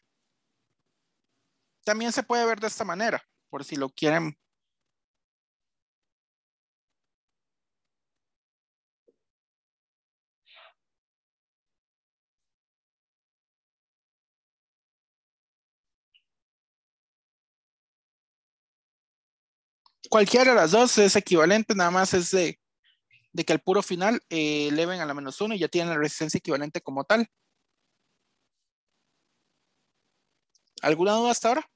También se puede ver de esta manera, por si lo quieren. Cualquiera de las dos es equivalente, nada más es de que al puro final eleven a la menos 1 y ya tienen la resistencia equivalente como tal. ¿Alguna duda hasta ahora?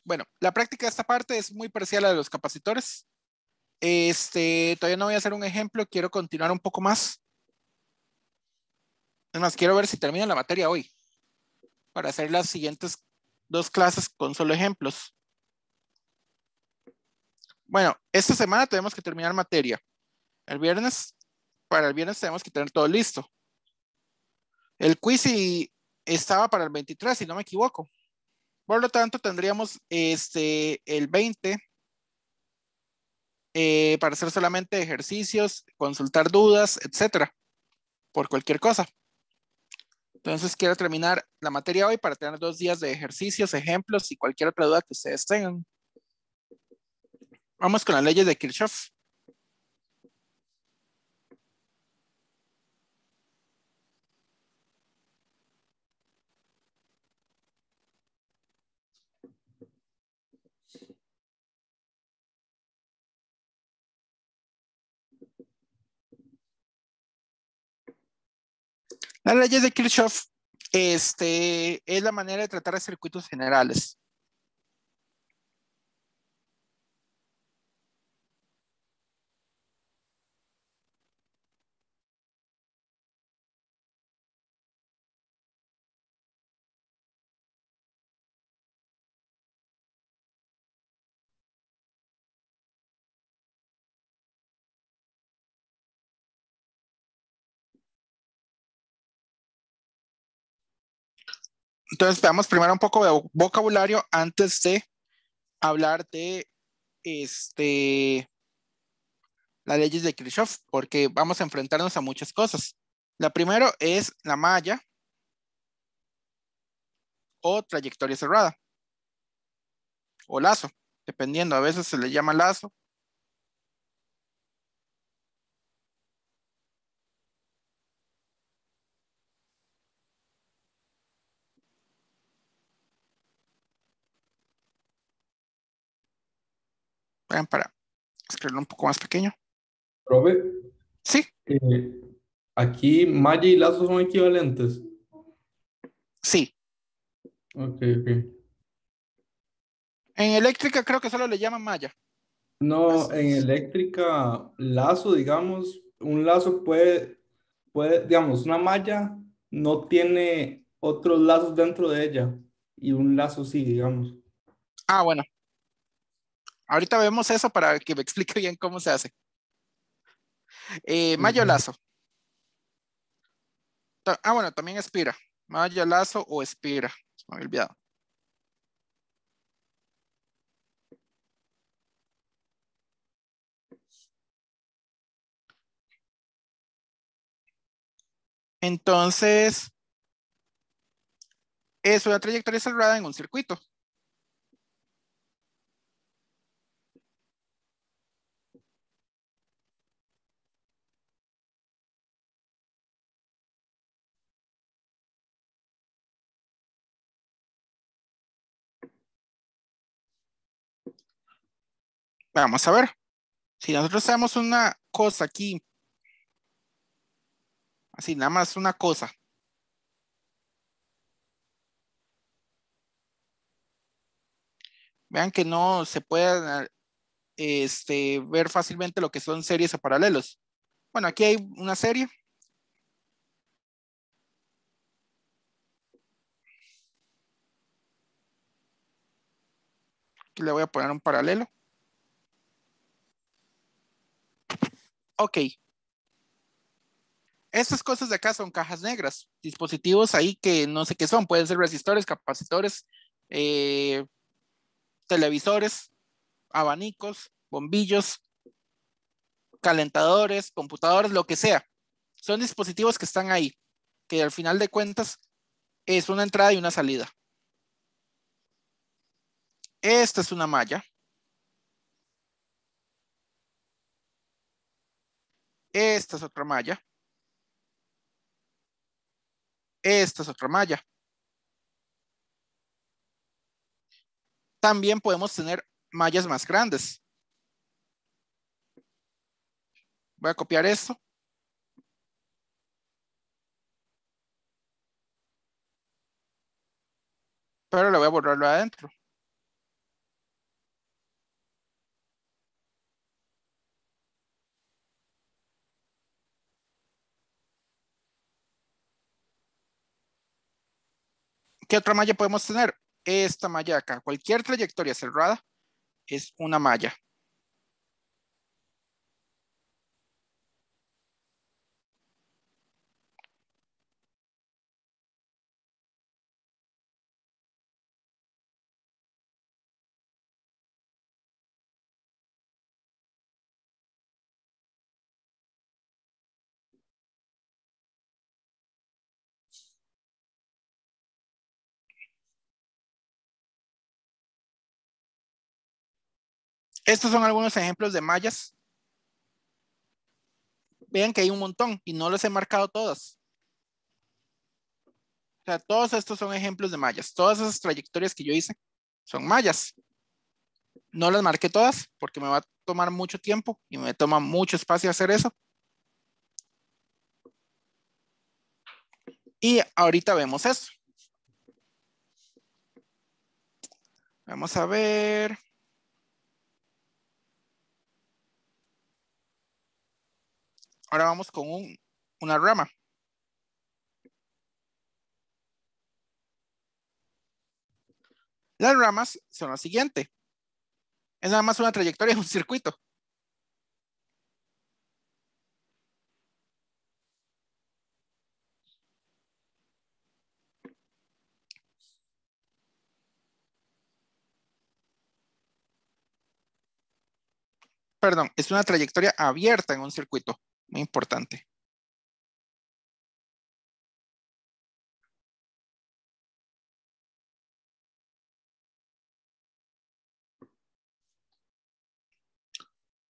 Bueno, la práctica de esta parte es muy parecida a la de los capacitores. Todavía no voy a hacer un ejemplo, quiero continuar un poco más. Es más, quiero ver si termino la materia hoy para hacer las siguientes 2 clases con solo ejemplos. Bueno, esta semana tenemos que terminar materia. Para el viernes tenemos que tener todo listo. El quiz estaba para el 23, si no me equivoco. Por lo tanto, tendríamos el 20 para hacer solamente ejercicios, consultar dudas, etcétera, por cualquier cosa. Entonces, quiero terminar la materia hoy para tener 2 días de ejercicios, ejemplos y cualquier otra duda que ustedes tengan. Vamos con las leyes de Kirchhoff. Las leyes de Kirchhoff es la manera de tratar de circuitos generales. Entonces, veamos primero un poco de vocabulario antes de hablar de las leyes de Kirchhoff, porque vamos a enfrentarnos a muchas cosas. La primera es la malla o trayectoria cerrada o lazo, dependiendo, a veces se le llama lazo. Vean, para escribirlo un poco más pequeño. Profe, Sí, aquí malla y lazo son equivalentes. sí. Ok. En eléctrica creo que solo le llaman malla. No, en eléctrica, lazo, digamos, un lazo digamos, una malla no tiene otros lazos dentro de ella y un lazo sí, digamos. Ah, bueno. Ahorita vemos eso para que me explique bien cómo se hace. Malla o Ok. lazo. Bueno, también espira. Malla, lazo o espira. Se me había olvidado. Entonces, es una trayectoria cerrada en un circuito. Vamos a ver. Si nosotros hacemos una cosa aquí, así nada más una cosa. Vean que no se puede ver fácilmente lo que son series o paralelos. Bueno, aquí hay una serie. Aquí le voy a poner un paralelo. Ok. Estas cosas de acá son cajas negras, dispositivos ahí que no sé qué son, pueden ser resistores, capacitores, televisores, abanicos, bombillos, calentadores, computadores, lo que sea. Son dispositivos que están ahí, que al final de cuentas es una entrada y una salida. Esta es una malla. Esta es otra malla. Esta es otra malla. También podemos tener mallas más grandes. Voy a copiar esto. Pero le voy a borrarlo adentro. ¿Qué otra malla podemos tener? Esta malla de acá. Cualquier trayectoria cerrada es una malla. Estos son algunos ejemplos de mallas. Vean que hay un montón y no los he marcado todas. O sea, todos estos son ejemplos de mallas. Todas esas trayectorias que yo hice son mallas. No las marqué todas porque me va a tomar mucho tiempo y me toma mucho espacio hacer eso. Y ahorita vemos eso. Vamos a ver. Ahora vamos con una rama. Las ramas son lo siguiente. Es nada más una trayectoria de un circuito. Perdón, es una trayectoria abierta en un circuito. Muy importante.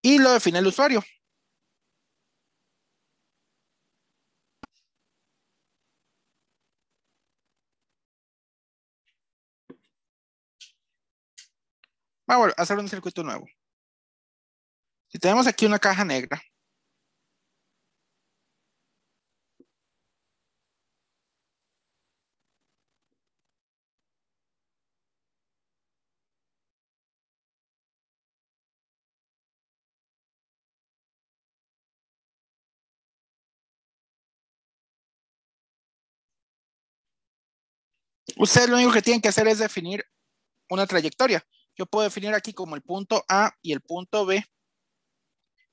Y lo define el usuario. Vamos a hacer un circuito nuevo. Si tenemos aquí una caja negra. Ustedes lo único que tienen que hacer es definir una trayectoria. Yo puedo definir aquí como el punto A y el punto B.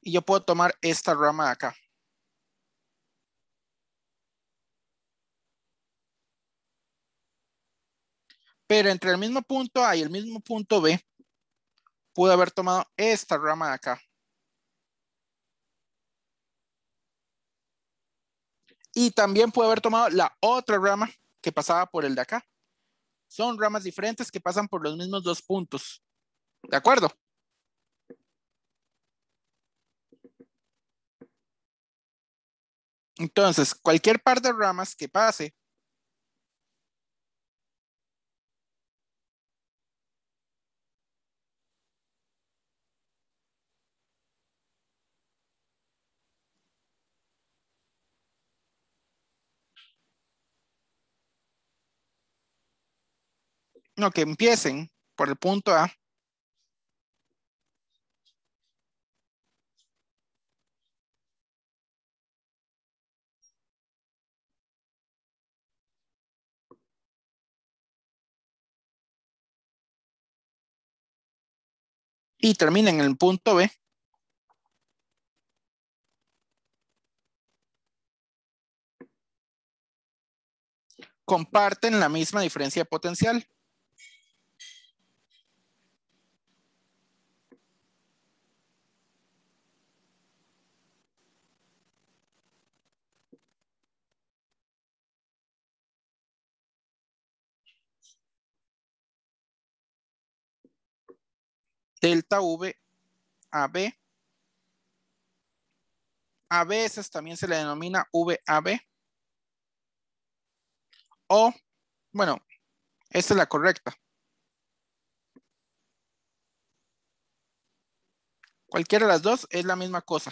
Y yo puedo tomar esta rama de acá. Pero entre el mismo punto A y el mismo punto B, pude haber tomado esta rama de acá. Y también pude haber tomado la otra rama que pasaba por el de acá. Son ramas diferentes que pasan por los mismos dos puntos. ¿De acuerdo? Entonces, cualquier par de ramas que pase no, que empiecen por el punto A y terminen en el punto B, comparten la misma diferencia de potencial. Delta V a B. A veces también se le denomina VAB. O, bueno, esta es la correcta. Cualquiera de las dos es la misma cosa.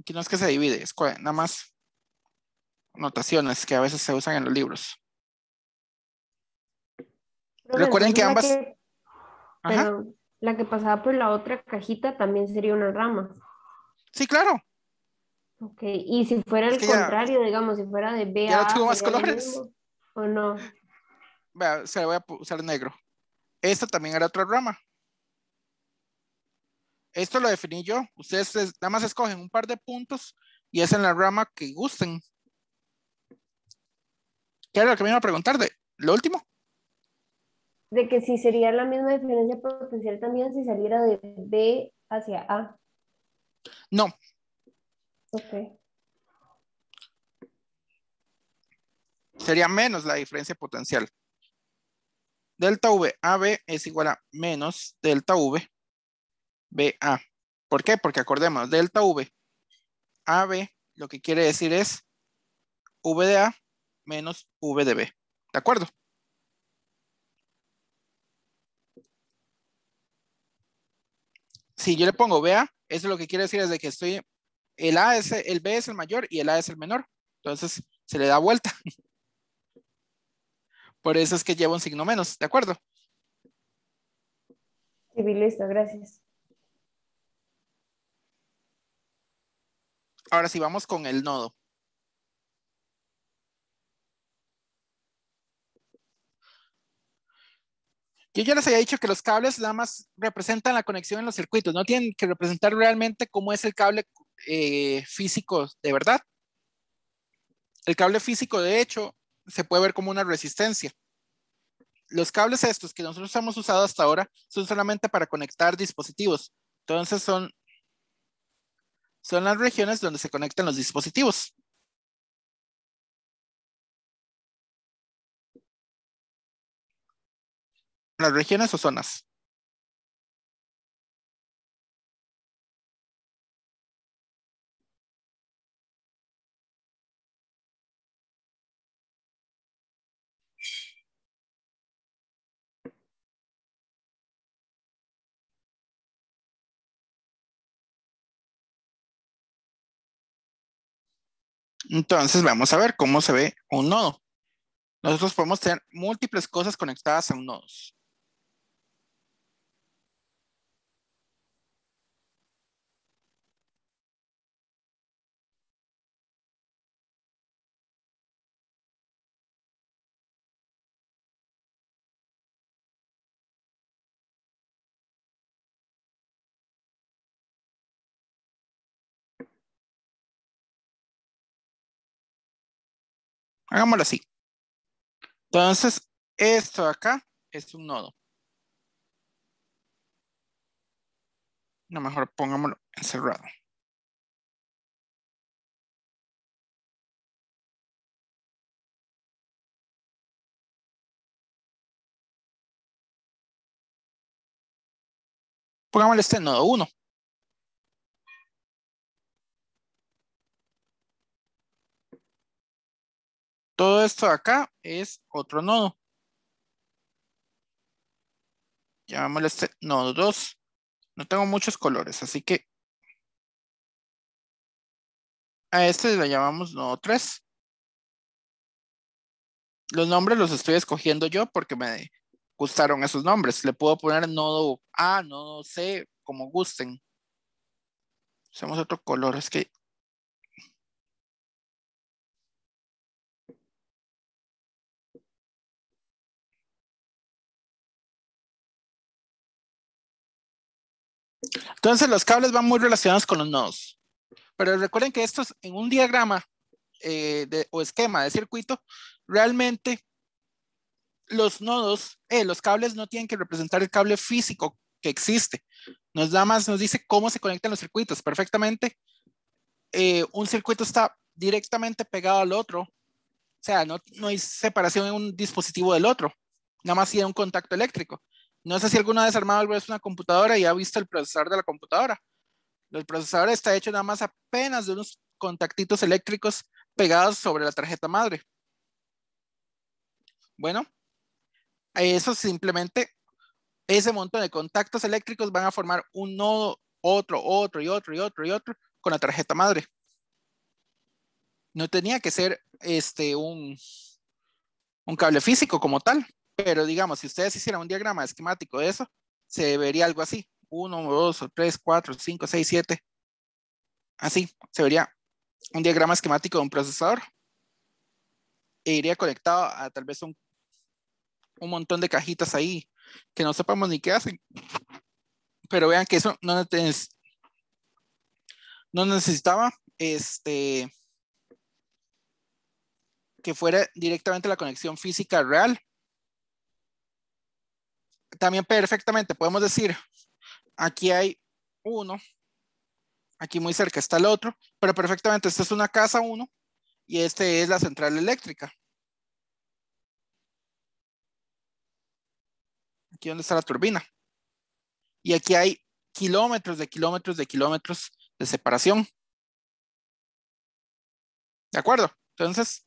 Aquí no es que se divide, es nada más notaciones que a veces se usan en los libros. Profe, Recuerden que entonces ambas... Ajá. pero la que pasaba por la otra cajita también sería una rama. Sí, claro. Ok, y si fuera Es el que ya, contrario, digamos, si fuera de B ya no a tengo A, más ¿sería lo colores. mismo o no? Vea, se la voy a usar negro. Esta también era otra rama. Esto lo definí yo. Ustedes nada más escogen un par de puntos y hacen la rama que gusten. ¿Qué era lo que me iba a preguntar de lo último? De que si sería la misma diferencia potencial también si saliera de B hacia A. No, Ok. sería menos la diferencia potencial. Delta V AB es igual a menos delta V BA. ¿Por qué? Porque acordemos, delta V AB lo que quiere decir es V de A menos V de B. ¿De acuerdo? Si yo le pongo BA, eso lo que quiere decir es de que el B es el mayor y el A es el menor. Entonces se le da vuelta. Por eso es que lleva un signo menos, ¿de acuerdo? Sí, listo, gracias. Ahora sí, vamos con el nodo. Yo ya les había dicho que los cables nada más representan la conexión en los circuitos, no tienen que representar realmente cómo es el cable físico de verdad. El cable físico, de hecho, se puede ver como una resistencia. Los cables estos que nosotros hemos usado hasta ahora son solamente para conectar dispositivos. Entonces son las regiones donde se conectan los dispositivos. Las regiones o zonas. Entonces vamos a ver cómo se ve un nodo. Nosotros podemos tener múltiples cosas conectadas a un nodo. Hagámoslo así. Entonces, esto de acá es un nodo. No, mejor pongámoslo encerrado. Pongámosle este nodo 1. Todo esto de acá es otro nodo. Llamémosle este nodo 2. No tengo muchos colores, así que a este le llamamos nodo 3. Los nombres los estoy escogiendo yo porque me gustaron esos nombres. Le puedo poner nodo A, nodo C, como gusten. Usemos otro color, es que... Entonces los cables van muy relacionados con los nodos. Pero recuerden que estos en un diagrama o esquema de circuito, realmente los nodos, los cables no tienen que representar el cable físico que existe. Nada más nos dice cómo se conectan los circuitos. Perfectamente, un circuito está directamente pegado al otro. O sea, no hay separación en un dispositivo del otro. Nada más tiene un contacto eléctrico. No sé si alguna vez armado alguna vez una computadora y ha visto el procesador de la computadora. El procesador está hecho nada más apenas de unos contactitos eléctricos pegados sobre la tarjeta madre. Bueno, eso simplemente, ese montón de contactos eléctricos van a formar un nodo, otro y otro con la tarjeta madre. No tenía que ser un cable físico como tal, pero digamos, si ustedes hicieran un diagrama esquemático de eso, se vería algo así, 1, 2, 3, 4, 5, 6, 7, así, se vería un diagrama esquemático de un procesador e iría conectado a tal vez un montón de cajitas ahí que no sepamos ni qué hacen, pero vean que eso no necesitaba que fuera directamente la conexión física real. También perfectamente podemos decir, aquí hay uno, aquí muy cerca está el otro, pero perfectamente esta es una casa 1 y este es la central eléctrica. Aquí donde está la turbina. Y aquí hay kilómetros de kilómetros de kilómetros de separación. ¿De acuerdo? Entonces,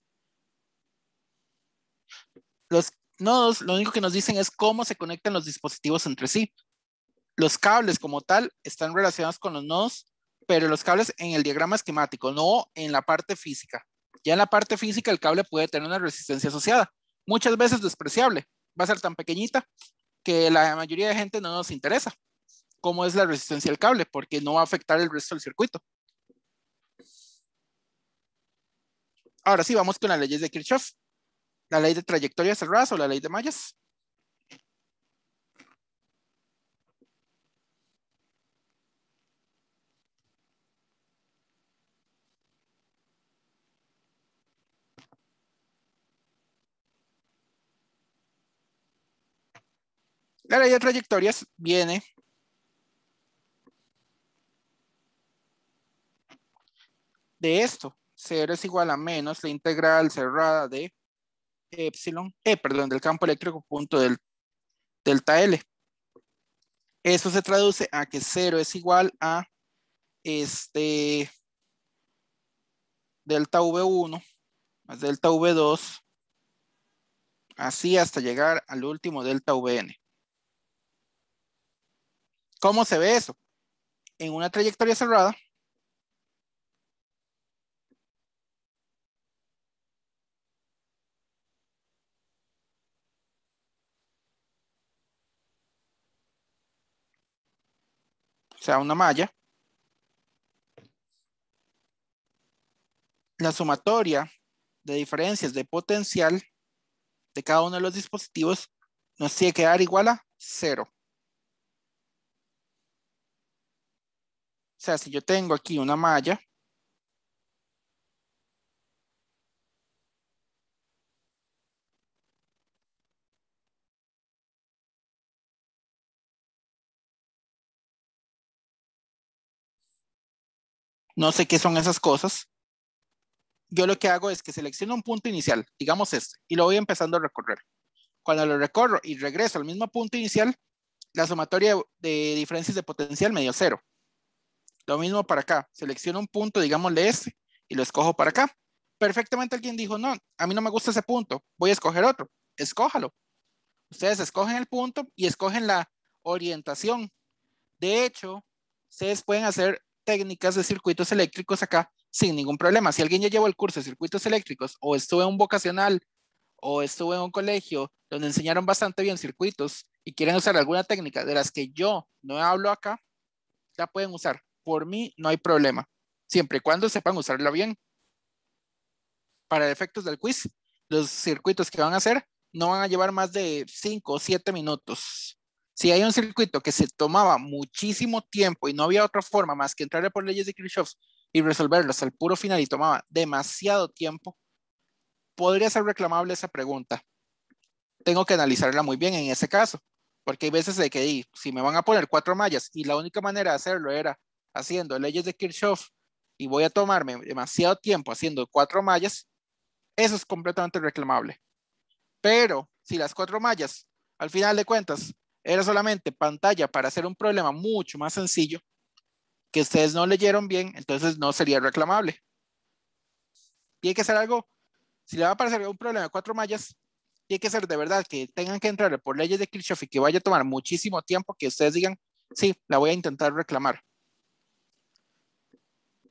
los nodos lo único que nos dicen es cómo se conectan los dispositivos entre sí. Los cables como tal están relacionados con los nodos, pero los cables en el diagrama esquemático, no en la parte física. Ya en la parte física el cable puede tener una resistencia asociada, muchas veces despreciable. Va a ser tan pequeñita que la mayoría de gente no nos interesa cómo es la resistencia del cable, porque no va a afectar el resto del circuito. Ahora sí, vamos con las leyes de Kirchhoff. La ley de trayectorias cerradas o la ley de mallas. La ley de trayectorias viene de esto. 0 es igual a menos la integral cerrada de epsilon, del campo eléctrico punto del delta L. Eso se traduce a que 0 es igual a delta V1 más delta V2, así hasta llegar al último delta Vn. ¿Cómo se ve eso? En una trayectoria cerrada, o sea, una malla, la sumatoria de diferencias de potencial de cada uno de los dispositivos nos tiene que dar igual a 0. O sea, si yo tengo aquí una malla, no sé qué son esas cosas, yo lo que hago es que selecciono un punto inicial, digamos este, y lo voy empezando a recorrer. Cuando lo recorro y regreso al mismo punto inicial, la sumatoria de diferencias de potencial me dio 0. Lo mismo para acá, selecciono un punto, digámosle este, y lo escojo para acá. Perfectamente alguien dijo, no, a mí no me gusta ese punto, voy a escoger otro. Escójalo. Ustedes escogen el punto y escogen la orientación. De hecho, ustedes pueden hacer técnicas de circuitos eléctricos acá sin ningún problema. Si alguien ya llevó el curso de circuitos eléctricos o estuvo en un vocacional o estuvo en un colegio donde enseñaron bastante bien circuitos y quieren usar alguna técnica de las que yo no hablo acá, la pueden usar. Por mí no hay problema, siempre y cuando sepan usarla bien. Para efectos del quiz, los circuitos que van a hacer no van a llevar más de 5 o 7 minutos. Si hay un circuito que se tomaba muchísimo tiempo y no había otra forma más que entrarle por leyes de Kirchhoff y resolverlo hasta el puro final y tomaba demasiado tiempo, podría ser reclamable esa pregunta. Tengo que analizarla muy bien en ese caso, porque hay veces de que si me van a poner 4 mallas y la única manera de hacerlo era haciendo leyes de Kirchhoff y voy a tomarme demasiado tiempo haciendo 4 mallas, eso es completamente reclamable. Pero si las 4 mallas, al final de cuentas, era solamente pantalla para hacer un problema mucho más sencillo que ustedes no leyeron bien, entonces no sería reclamable. Tiene que ser algo, si le va a aparecer un problema de 4 mallas, tiene que ser de verdad que tengan que entrar por leyes de Kirchhoff y que vaya a tomar muchísimo tiempo que ustedes digan, sí, la voy a intentar reclamar.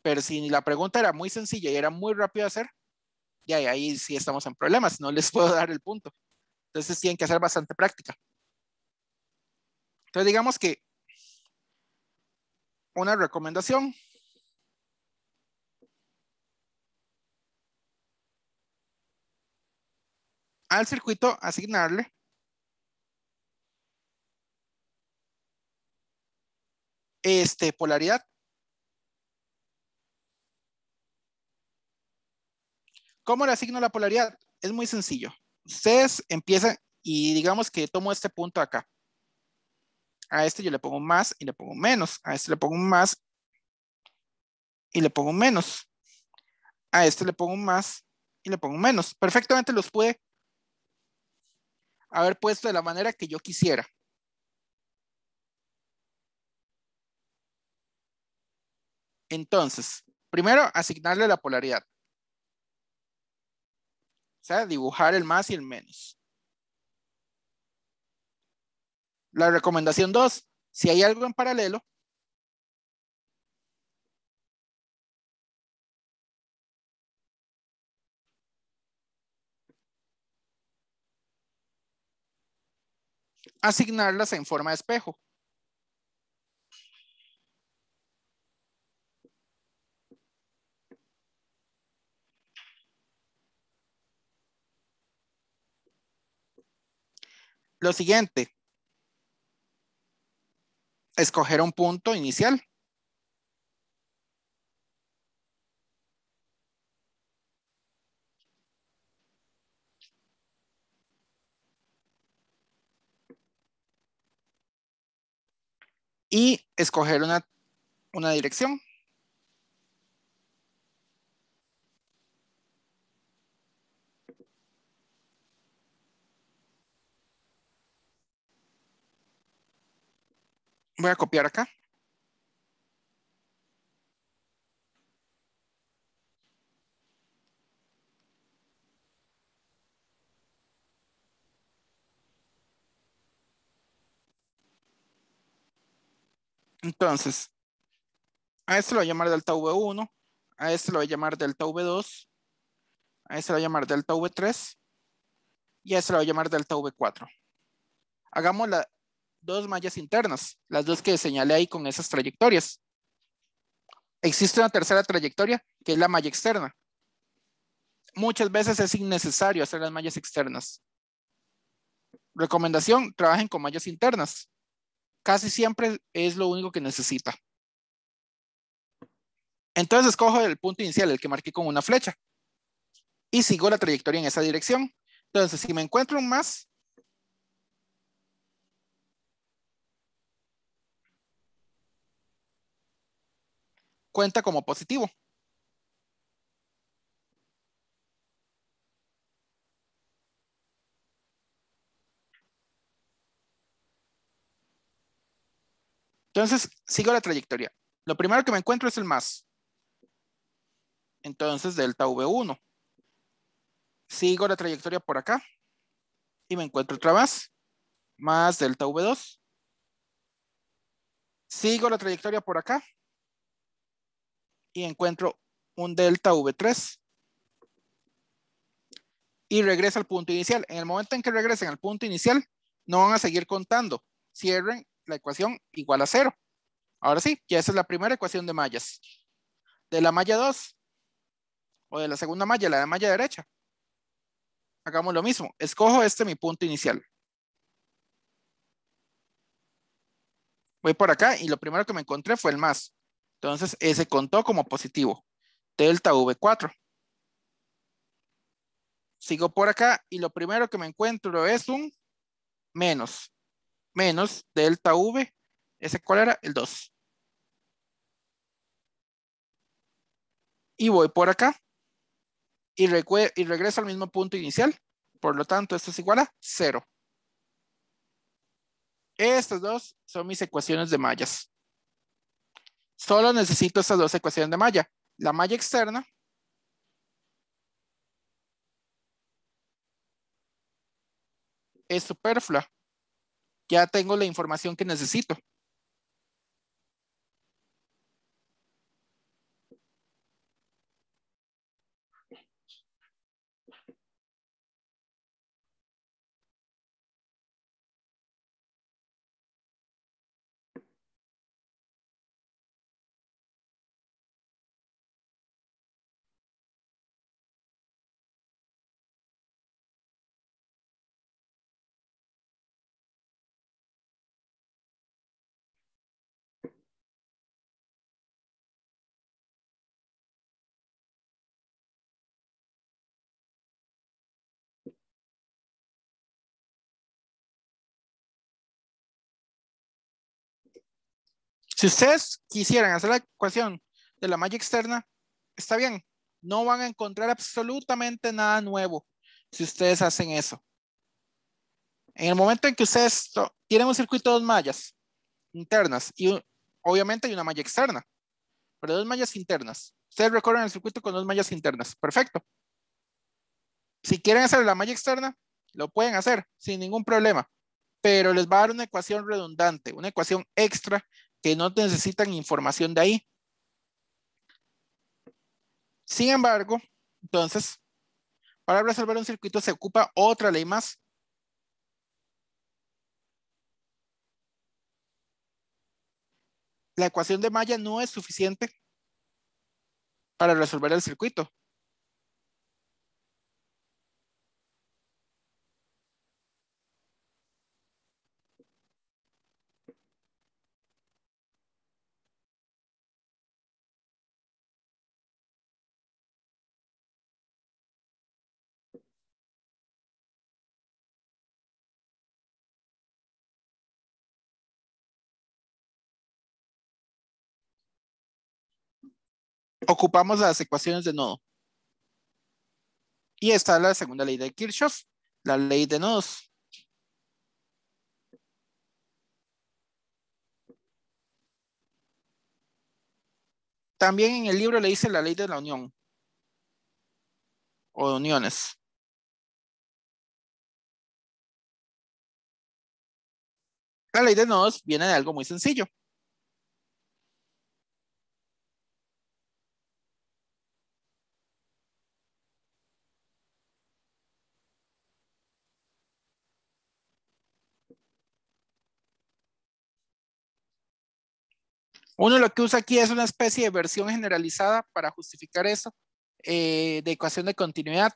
Pero si la pregunta era muy sencilla y era muy rápido de hacer, ya ahí sí estamos en problemas, no les puedo dar el punto. Entonces tienen que hacer bastante práctica. Entonces digamos que una recomendación al circuito, asignarle polaridad. ¿Cómo le asigno la polaridad? Es muy sencillo. Ustedes empiezan y digamos que tomo este punto acá. A este yo le pongo un más y le pongo un menos. A este le pongo un más y le pongo un menos. A este le pongo un más y le pongo un menos. Perfectamente los pude haber puesto de la manera que yo quisiera. Entonces, primero asignarle la polaridad. O sea, dibujar el más y el menos. La recomendación 2, si hay algo en paralelo, asignarlas en forma de espejo. Lo siguiente, escoger un punto inicial. Y escoger una dirección. Voy a copiar acá. Entonces, a este lo voy a llamar delta V1, a este lo voy a llamar delta V2, a este lo voy a llamar delta V3 y a este lo voy a llamar delta V4. Hagamos las dos mallas internas, las dos que señalé ahí con esas trayectorias. Existe una tercera trayectoria que es la malla externa. Muchas veces es innecesario hacer las mallas externas. Recomendación, trabajen con mallas internas. Casi siempre es lo único que necesita. Entonces escojo el punto inicial, el que marqué con una flecha. Y sigo la trayectoria en esa dirección. Entonces, si me encuentro un más, cuenta como positivo. Entonces, sigo la trayectoria. Lo primero que me encuentro es el más. Entonces, delta V1. Sigo la trayectoria por acá. Y me encuentro otra más delta V2. Sigo la trayectoria por acá. Y encuentro un delta V3. Y regreso al punto inicial. En el momento en que regresen al punto inicial, no van a seguir contando. Cierren la ecuación igual a 0. Ahora sí, ya esa es la primera ecuación de mallas. De la malla 2 o de la segunda malla, la de malla derecha, hagamos lo mismo. Escojo mi punto inicial. Voy por acá y lo primero que me encontré fue el más. Entonces, ese contó como positivo. Delta V4. Sigo por acá y lo primero que me encuentro es un menos. Menos delta V. ¿Ese cuál era? El 2. Y voy por acá y regreso al mismo punto inicial. Por lo tanto, esto es igual a 0. Estas dos son mis ecuaciones de mallas. Solo necesito estas dos ecuaciones de malla. La malla externa es superflua. Ya tengo la información que necesito. Si ustedes quisieran hacer la ecuación de la malla externa, está bien. No van a encontrar absolutamente nada nuevo si ustedes hacen eso. En el momento en que ustedes tienen un circuito de 2 mallas internas y obviamente hay una malla externa, pero 2 mallas internas. Ustedes recorren el circuito con 2 mallas internas. Perfecto. Si quieren hacer la malla externa, lo pueden hacer sin ningún problema, pero les va a dar una ecuación redundante, una ecuación extra que no necesitan información de ahí. Sin embargo, entonces, para resolver un circuito se ocupa otra ley más. La ecuación de malla no es suficiente para resolver el circuito. Ocupamos las ecuaciones de nodo. Y esta es la segunda ley de Kirchhoff, la ley de nodos. También en el libro le dice la ley de la unión o de uniones. La ley de nodos viene de algo muy sencillo. Uno lo que usa aquí es una especie de versión generalizada para justificar eso de ecuación de continuidad.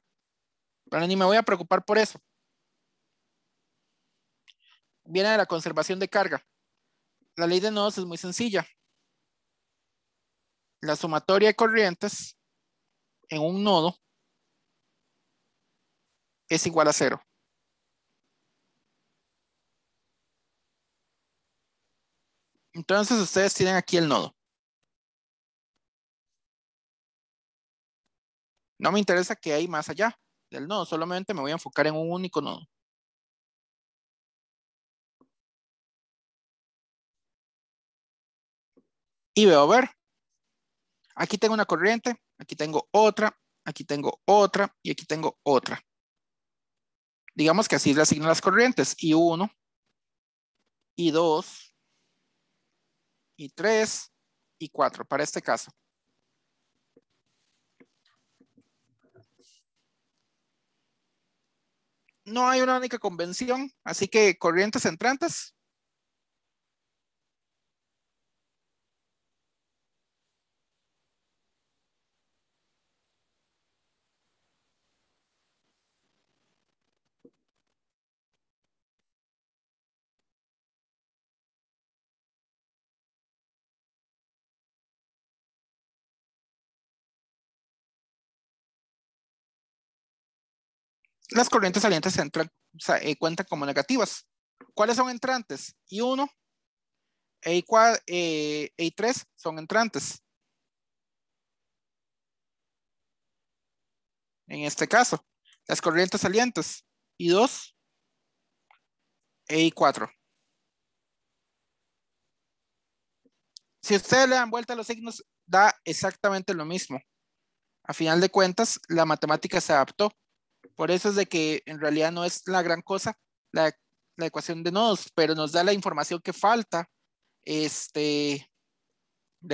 Pero ni me voy a preocupar por eso. Viene de la conservación de carga. La ley de nodos es muy sencilla. La sumatoria de corrientes en un nodo es igual a 0. Entonces ustedes tienen aquí el nodo. No me interesa qué hay más allá del nodo, solamente me voy a enfocar en un único nodo. Y veo, a ver, aquí tengo una corriente, aquí tengo otra y aquí tengo otra. Digamos que así le asigno las corrientes, I1, I2, I3, I4 para este caso. No hay una única convención, así que corrientes entrantes. Las corrientes salientes entran, cuentan como negativas. ¿Cuáles son entrantes? I1 e I3 son entrantes. En este caso, las corrientes salientes I2 e I4. Si ustedes le dan vuelta a los signos, da exactamente lo mismo. A final de cuentas, la matemática se adaptó. Por eso es de que en realidad no es la gran cosa la ecuación de nodos, pero nos da la información que falta del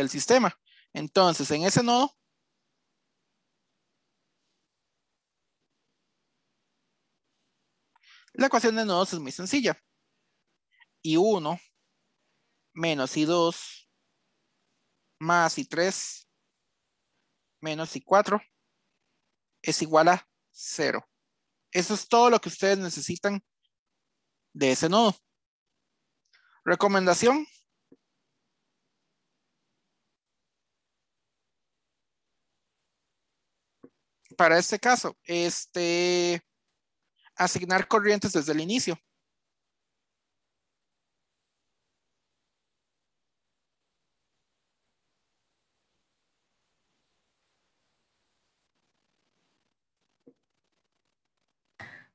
sistema. Entonces, en ese nodo, la ecuación de nodos es muy sencilla. I1 menos I2 más I3 menos I4 es igual a 0. Eso es todo lo que ustedes necesitan de ese nodo. Recomendación. Para este caso, asignar corrientes desde el inicio. 。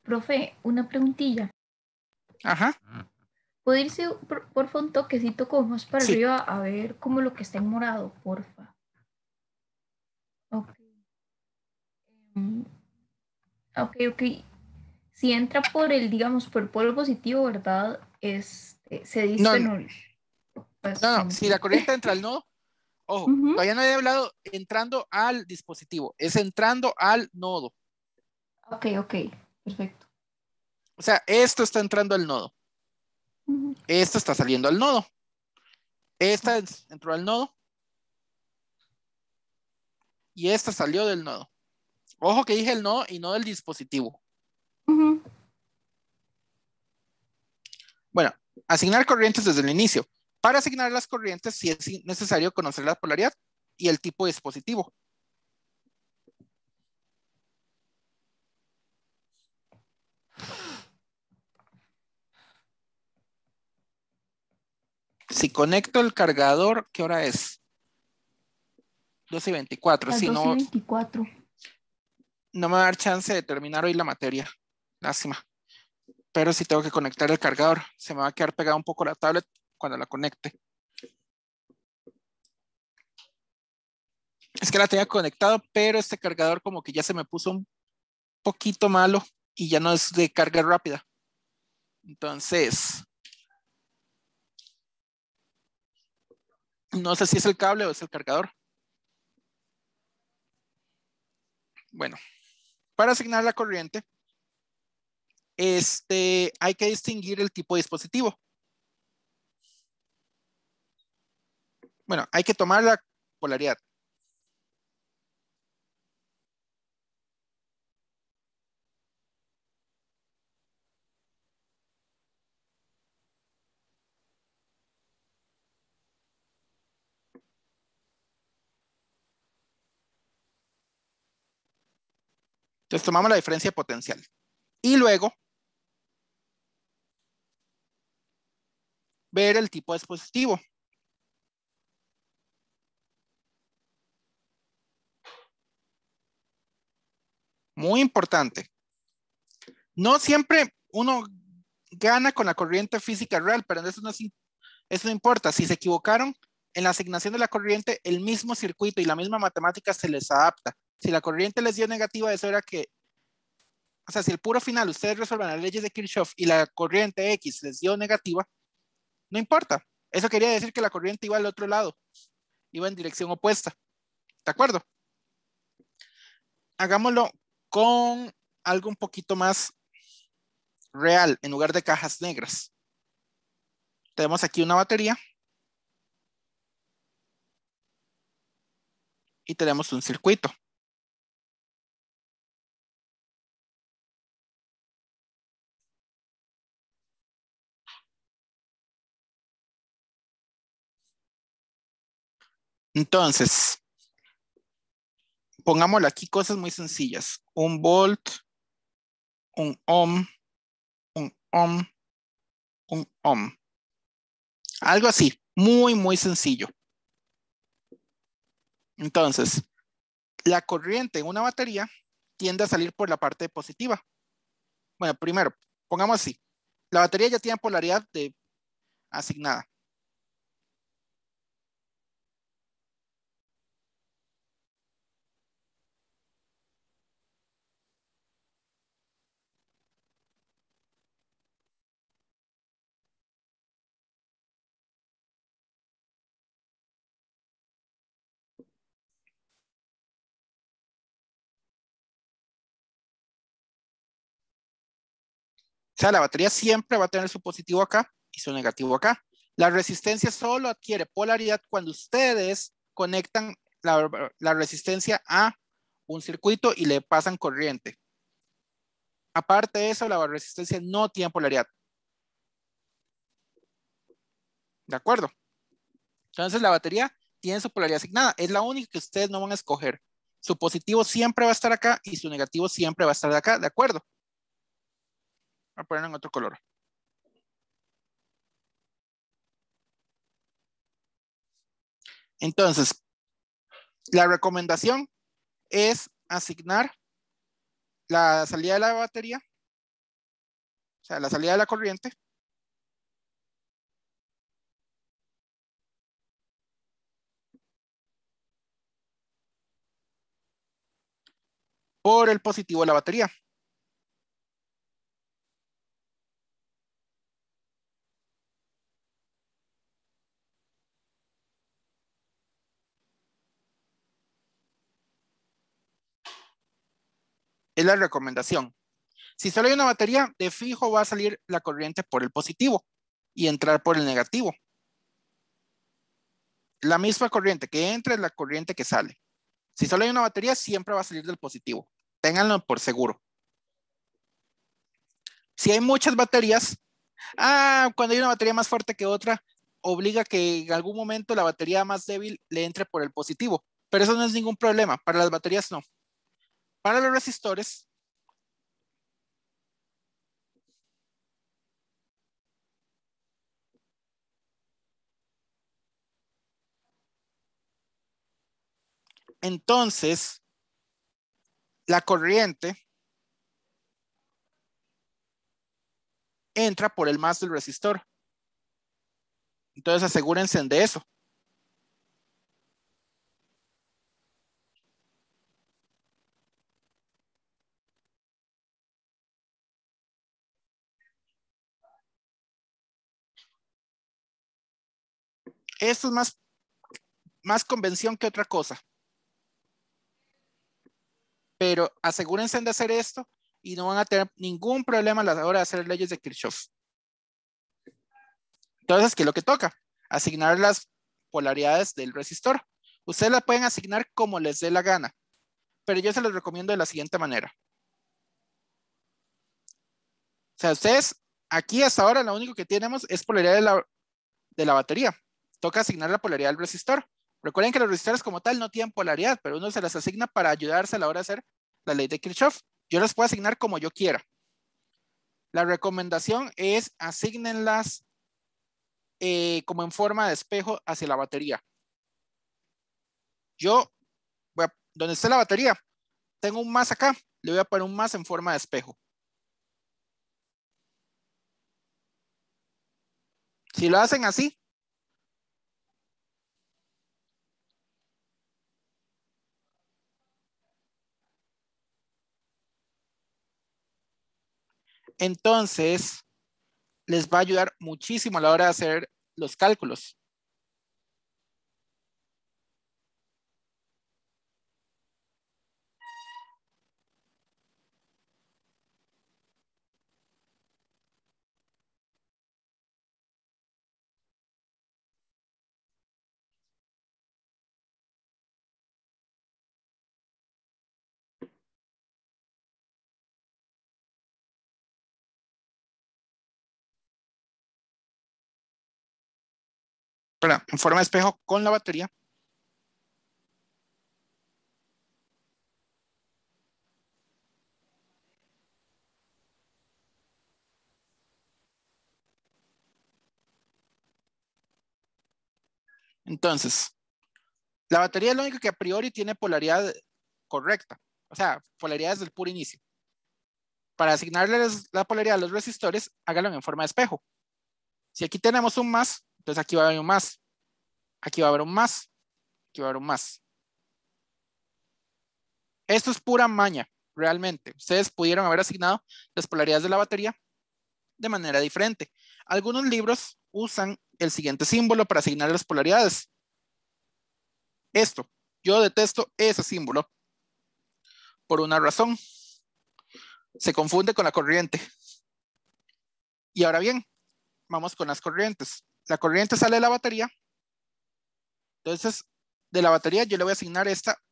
Profe, una preguntilla. Ajá. ¿Puede irse porfa un toquecito como más para Sí. arriba a ver como lo que está en morado, porfa? Ok. Mm, ok. Si entra por el, digamos, por el polo positivo, ¿verdad? Se No, disfenol. Pues no. Si la sentido. corriente entra al nodo, ojo, Ujú. todavía no he hablado entrando al dispositivo, es entrando al nodo. Ok, perfecto. O sea, esto está entrando al nodo. Ujú. Esto está saliendo al nodo. Esta entró al nodo. Y esta salió del nodo. Ojo que dije el nodo y no del dispositivo. Ujú. Bueno, asignar corrientes desde el inicio. Para asignar las corrientes, sí es necesario conocer la polaridad y el tipo de dispositivo. Si conecto el cargador, ¿qué hora es? 12:24. Las Si 12:24. no me va a dar chance de terminar hoy la materia. Lástima. Pero sí tengo que conectar el cargador. Se me va a quedar pegada un poco la tablet cuando la conecte. Es que la tenía conectado, pero este cargador como que ya se me puso un poquito malo y ya no es de carga rápida. Entonces, no sé si es el cable o es el cargador. Bueno, para asignar la corriente, hay que distinguir el tipo de dispositivo. Bueno, hay que tomar la polaridad. Entonces tomamos la diferencia potencial. Y luego, ver el tipo de dispositivo. Muy importante. No siempre uno gana con la corriente física real, pero eso no importa. Si se equivocaron en la asignación de la corriente, el mismo circuito y la misma matemática se les adapta. Si la corriente les dio negativa, eso era que, o sea, si el puro final ustedes resuelvan las leyes de Kirchhoff y la corriente X les dio negativa, no importa. Eso quería decir que la corriente iba al otro lado, iba en dirección opuesta. ¿De acuerdo? Hagámoslo con algo un poquito más real en lugar de cajas negras. Tenemos aquí una batería y tenemos un circuito. Entonces, pongámosle aquí cosas muy sencillas. Un volt, un ohm, un ohm, un ohm. Algo así, muy sencillo. Entonces, la corriente en una batería tiende a salir por la parte positiva. Bueno, primero, pongamos así. La batería ya tiene polaridad asignada. O sea, la batería siempre va a tener su positivo acá y su negativo acá. La resistencia solo adquiere polaridad cuando ustedes conectan la resistencia a un circuito y le pasan corriente. Aparte de eso, la resistencia no tiene polaridad. ¿De acuerdo? Entonces la batería tiene su polaridad asignada. Es la única que ustedes no van a escoger. Su positivo siempre va a estar acá y su negativo siempre va a estar de acá. ¿De acuerdo? Voy a ponerlo en otro color. Entonces, la recomendación es asignar la salida de la batería sea, la salida de la corriente, por el positivo de la batería. Es la recomendación. Si solo hay una batería, de fijo va a salir la corriente por el positivo y entrar por el negativo. La misma corriente que entra es la corriente que sale. Si solo hay una batería, siempre va a salir del positivo. Ténganlo por seguro. Si hay muchas baterías, cuando hay una batería más fuerte que otra, obliga que en algún momento la batería más débil le entre por el positivo. Pero eso no es ningún problema. Para las baterías no. Para los resistores, entonces la corriente entra por el más del resistor. Entonces asegúrense de eso. Esto es más convención que otra cosa. Pero asegúrense de hacer esto y no van a tener ningún problema a la hora de hacer leyes de Kirchhoff. Entonces, ¿qué es lo que toca? Asignar las polaridades del resistor. Ustedes las pueden asignar como les dé la gana, pero yo se los recomiendo de la siguiente manera. O sea, ustedes aquí hasta ahora lo único que tenemos es polaridad de la batería. Toca asignar la polaridad del resistor. Recuerden que los resistores como tal no tienen polaridad, pero uno se las asigna para ayudarse a la hora de hacer la ley de Kirchhoff. Yo las puedo asignar como yo quiera. La recomendación es asígnenlas como en forma de espejo hacia la batería. Yo, donde esté la batería, tengo un más acá, le voy a poner un más en forma de espejo. Si lo hacen así, entonces les va a ayudar muchísimo a la hora de hacer los cálculos. En forma de espejo con la batería. Entonces, la batería es lo único que a priori tiene polaridad correcta. O sea, polaridad desde el puro inicio. Para asignarles la polaridad a los resistores, háganlo en forma de espejo. Si aquí tenemos un más, entonces aquí va a haber un más. Aquí va a haber un más. Aquí va a haber un más. Esto es pura maña, realmente. Ustedes pudieron haber asignado las polaridades de la batería de manera diferente. Algunos libros usan el siguiente símbolo para asignar las polaridades. Esto, yo detesto ese símbolo por una razón. Se confunde con la corriente. Y ahora bien, vamos con las corrientes. La corriente sale de la batería. Entonces, de la batería yo le voy a asignar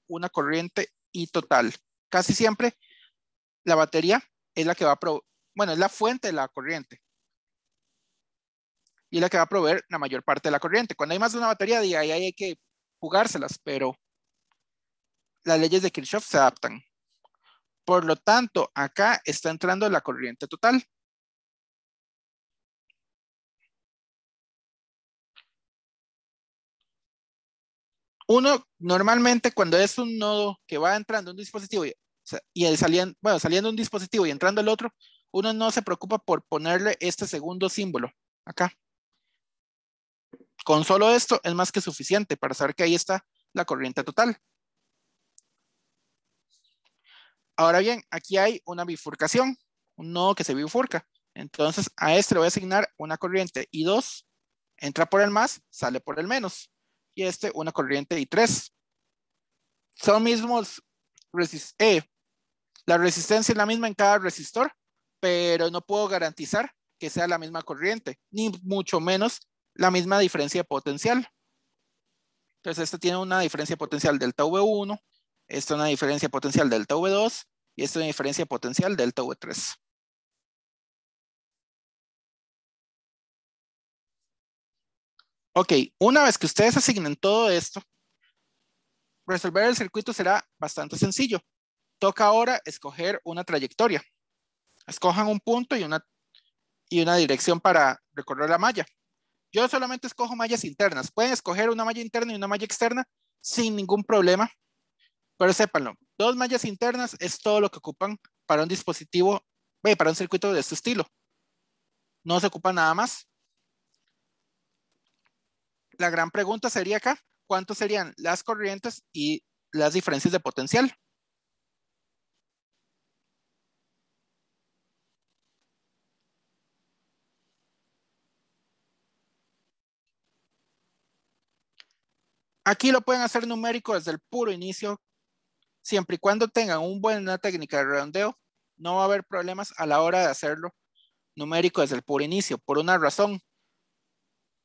una corriente I total. Casi siempre la batería es la que va a es la fuente de la corriente. Y es la que va a proveer la mayor parte de la corriente. Cuando hay más de una batería, ahí hay que jugárselas, pero las leyes de Kirchhoff se adaptan. Por lo tanto, acá está entrando la corriente total. Uno, normalmente cuando es un nodo que va entrando un dispositivo y saliendo un dispositivo y entrando el otro, uno no se preocupa por ponerle este segundo símbolo acá. Con solo esto es más que suficiente para saber que ahí está la corriente total. Ahora bien, aquí hay una bifurcación, un nodo que se bifurca. Entonces a este le voy a asignar una corriente I2, entra por el más, sale por el menos. Y este una corriente I3. Son mismos, la resistencia es la misma en cada resistor, pero no puedo garantizar que sea la misma corriente, ni mucho menos la misma diferencia de potencial. Entonces este tiene una diferencia potencial delta V1, esta una diferencia potencial delta V2 y esta una diferencia potencial delta V3. Ok, una vez que ustedes asignen todo esto, resolver el circuito será bastante sencillo. Toca ahora escoger una trayectoria. Escojan un punto y una dirección para recorrer la malla. Yo solamente escojo mallas internas. Pueden escoger una malla interna y una malla externa sin ningún problema. Pero sépanlo, 2 mallas internas es todo lo que ocupan para un dispositivo, para un circuito de este estilo. No se ocupa nada más. La gran pregunta sería acá, ¿cuántos serían las corrientes y las diferencias de potencial? Aquí lo pueden hacer numérico desde el puro inicio. Siempre y cuando tengan una buena técnica de redondeo, no va a haber problemas a la hora de hacerlo numérico desde el puro inicio. Por una razón,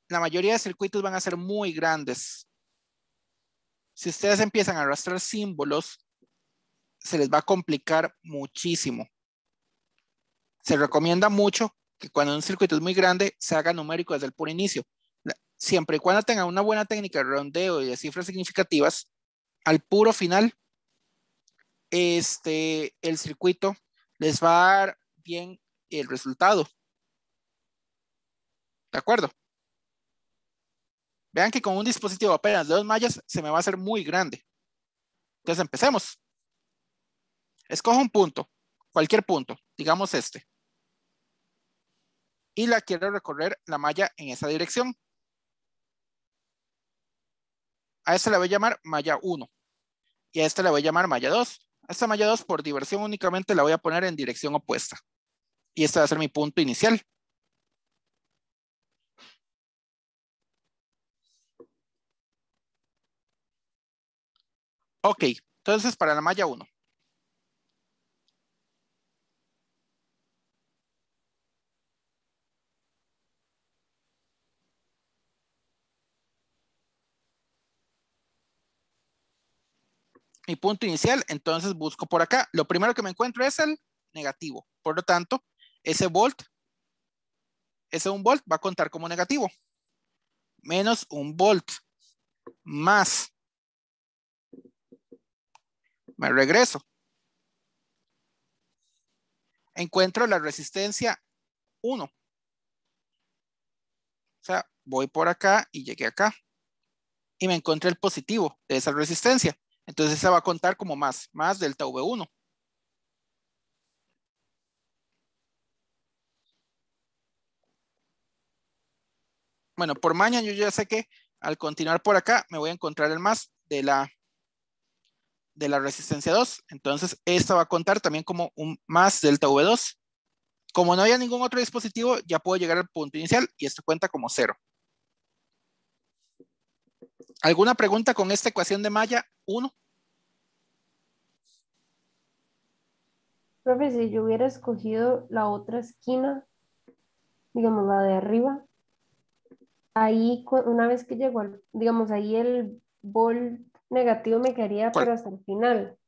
la mayoría de circuitos van a ser muy grandes. Si ustedes empiezan a arrastrar símbolos, se les va a complicar muchísimo. Se recomienda mucho que cuando un circuito es muy grande, se haga numérico desde el puro inicio. Siempre y cuando tengan una buena técnica de redondeo y de cifras significativas, al puro final, el circuito les va a dar bien el resultado. ¿De acuerdo? Vean que con un dispositivo apenas de 2 mallas se me va a hacer muy grande. Entonces empecemos. Escojo un punto, cualquier punto, digamos este. Y la quiero recorrer la malla en esa dirección. A esta le voy a llamar malla 1. Y a esta le voy a llamar malla 2. A esta malla 2 por diversión únicamente la voy a poner en dirección opuesta. Y este va a ser mi punto inicial. Ok, entonces para la malla 1. Mi punto inicial, entonces busco por acá. Lo primero que me encuentro es el negativo. Por lo tanto, ese 1 volt va a contar como negativo. Menos 1 volt. Más. Me regreso. Encuentro la resistencia 1. O sea, voy por acá y llegué acá. Y me encontré el positivo de esa resistencia. Entonces esa va a contar como más delta V1. Bueno, por maña yo ya sé que al continuar por acá me voy a encontrar el más de la resistencia 2. Entonces esta va a contar también como un más delta V2. Como no había ningún otro dispositivo, ya puedo llegar al punto inicial y esto cuenta como 0. ¿Alguna pregunta con esta ecuación de malla 1? Profe, si yo hubiera escogido la otra esquina, digamos la de arriba, ahí una vez que llegó, digamos, ahí el volt negativo me quedaría, ¿Cuál? pero hasta el final.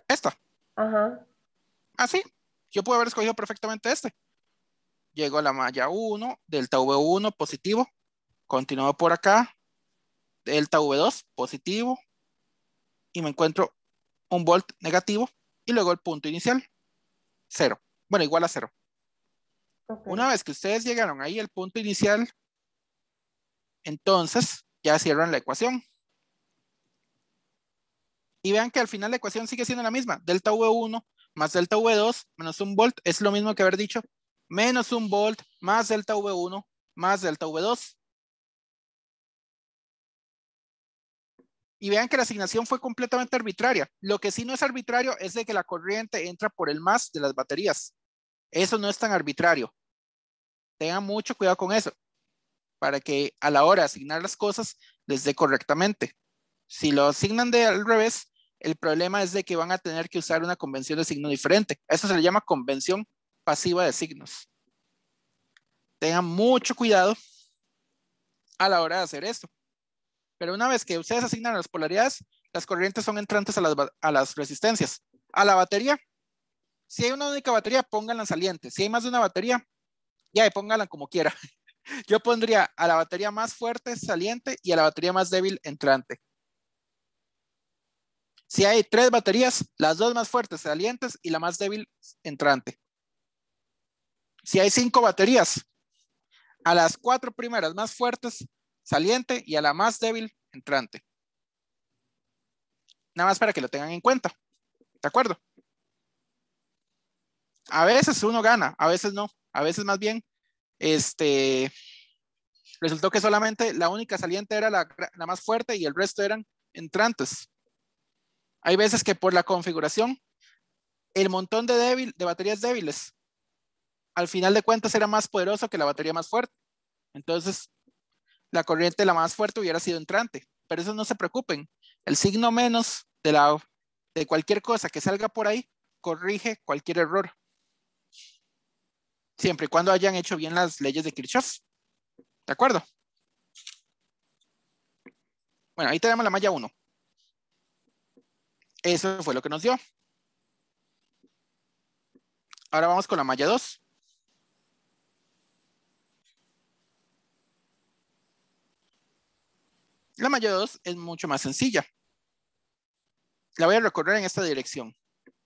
Esta. Ajá. Ah, sí. Yo puedo haber escogido perfectamente este. Llego a la malla 1, delta V1 positivo. Continúo por acá. Delta V2 positivo. Y me encuentro 1 volt negativo. Y luego el punto inicial. 0. Bueno, igual a 0. Okay. Una vez que ustedes llegaron ahí al punto inicial, entonces ya cierran la ecuación. Y vean que al final la ecuación sigue siendo la misma. Delta V1 más delta V2 menos 1 volt es lo mismo que haber dicho menos 1 volt más delta V1 más delta V2. Y vean que la asignación fue completamente arbitraria. Lo que sí no es arbitrario es de que la corriente entra por el más de las baterías. Eso no es tan arbitrario. Tengan mucho cuidado con eso, para que a la hora de asignar las cosas les dé correctamente. Si lo asignan de al revés, el problema es de que van a tener que usar una convención de signo diferente. Eso se le llama convención pasiva de signos. Tengan mucho cuidado a la hora de hacer esto. Pero una vez que ustedes asignan las polaridades, las corrientes son entrantes a las resistencias. A la batería, si hay una única batería, pónganla saliente. Si hay más de una batería, ya, pónganla como quiera. Yo pondría a la batería más fuerte saliente y a la batería más débil entrante. Si hay 3 baterías, las 2 más fuertes salientes y la más débil entrante. Si hay 5 baterías, a las 4 primeras más fuertes saliente y a la más débil entrante. Nada más para que lo tengan en cuenta. ¿De acuerdo? A veces uno gana, a veces no. A veces más bien, resultó que solamente la única saliente era la más fuerte y el resto eran entrantes. Hay veces que por la configuración, el montón de baterías débiles, al final de cuentas era más poderoso que la batería más fuerte. Entonces, la corriente la más fuerte hubiera sido entrante. Pero eso no se preocupen. El signo menos de cualquier cosa que salga por ahí corrige cualquier error. Siempre y cuando hayan hecho bien las leyes de Kirchhoff. ¿De acuerdo? Bueno, ahí tenemos la malla 1. Eso fue lo que nos dio. Ahora vamos con la malla 2. La malla 2 es mucho más sencilla. La voy a recorrer en esta dirección.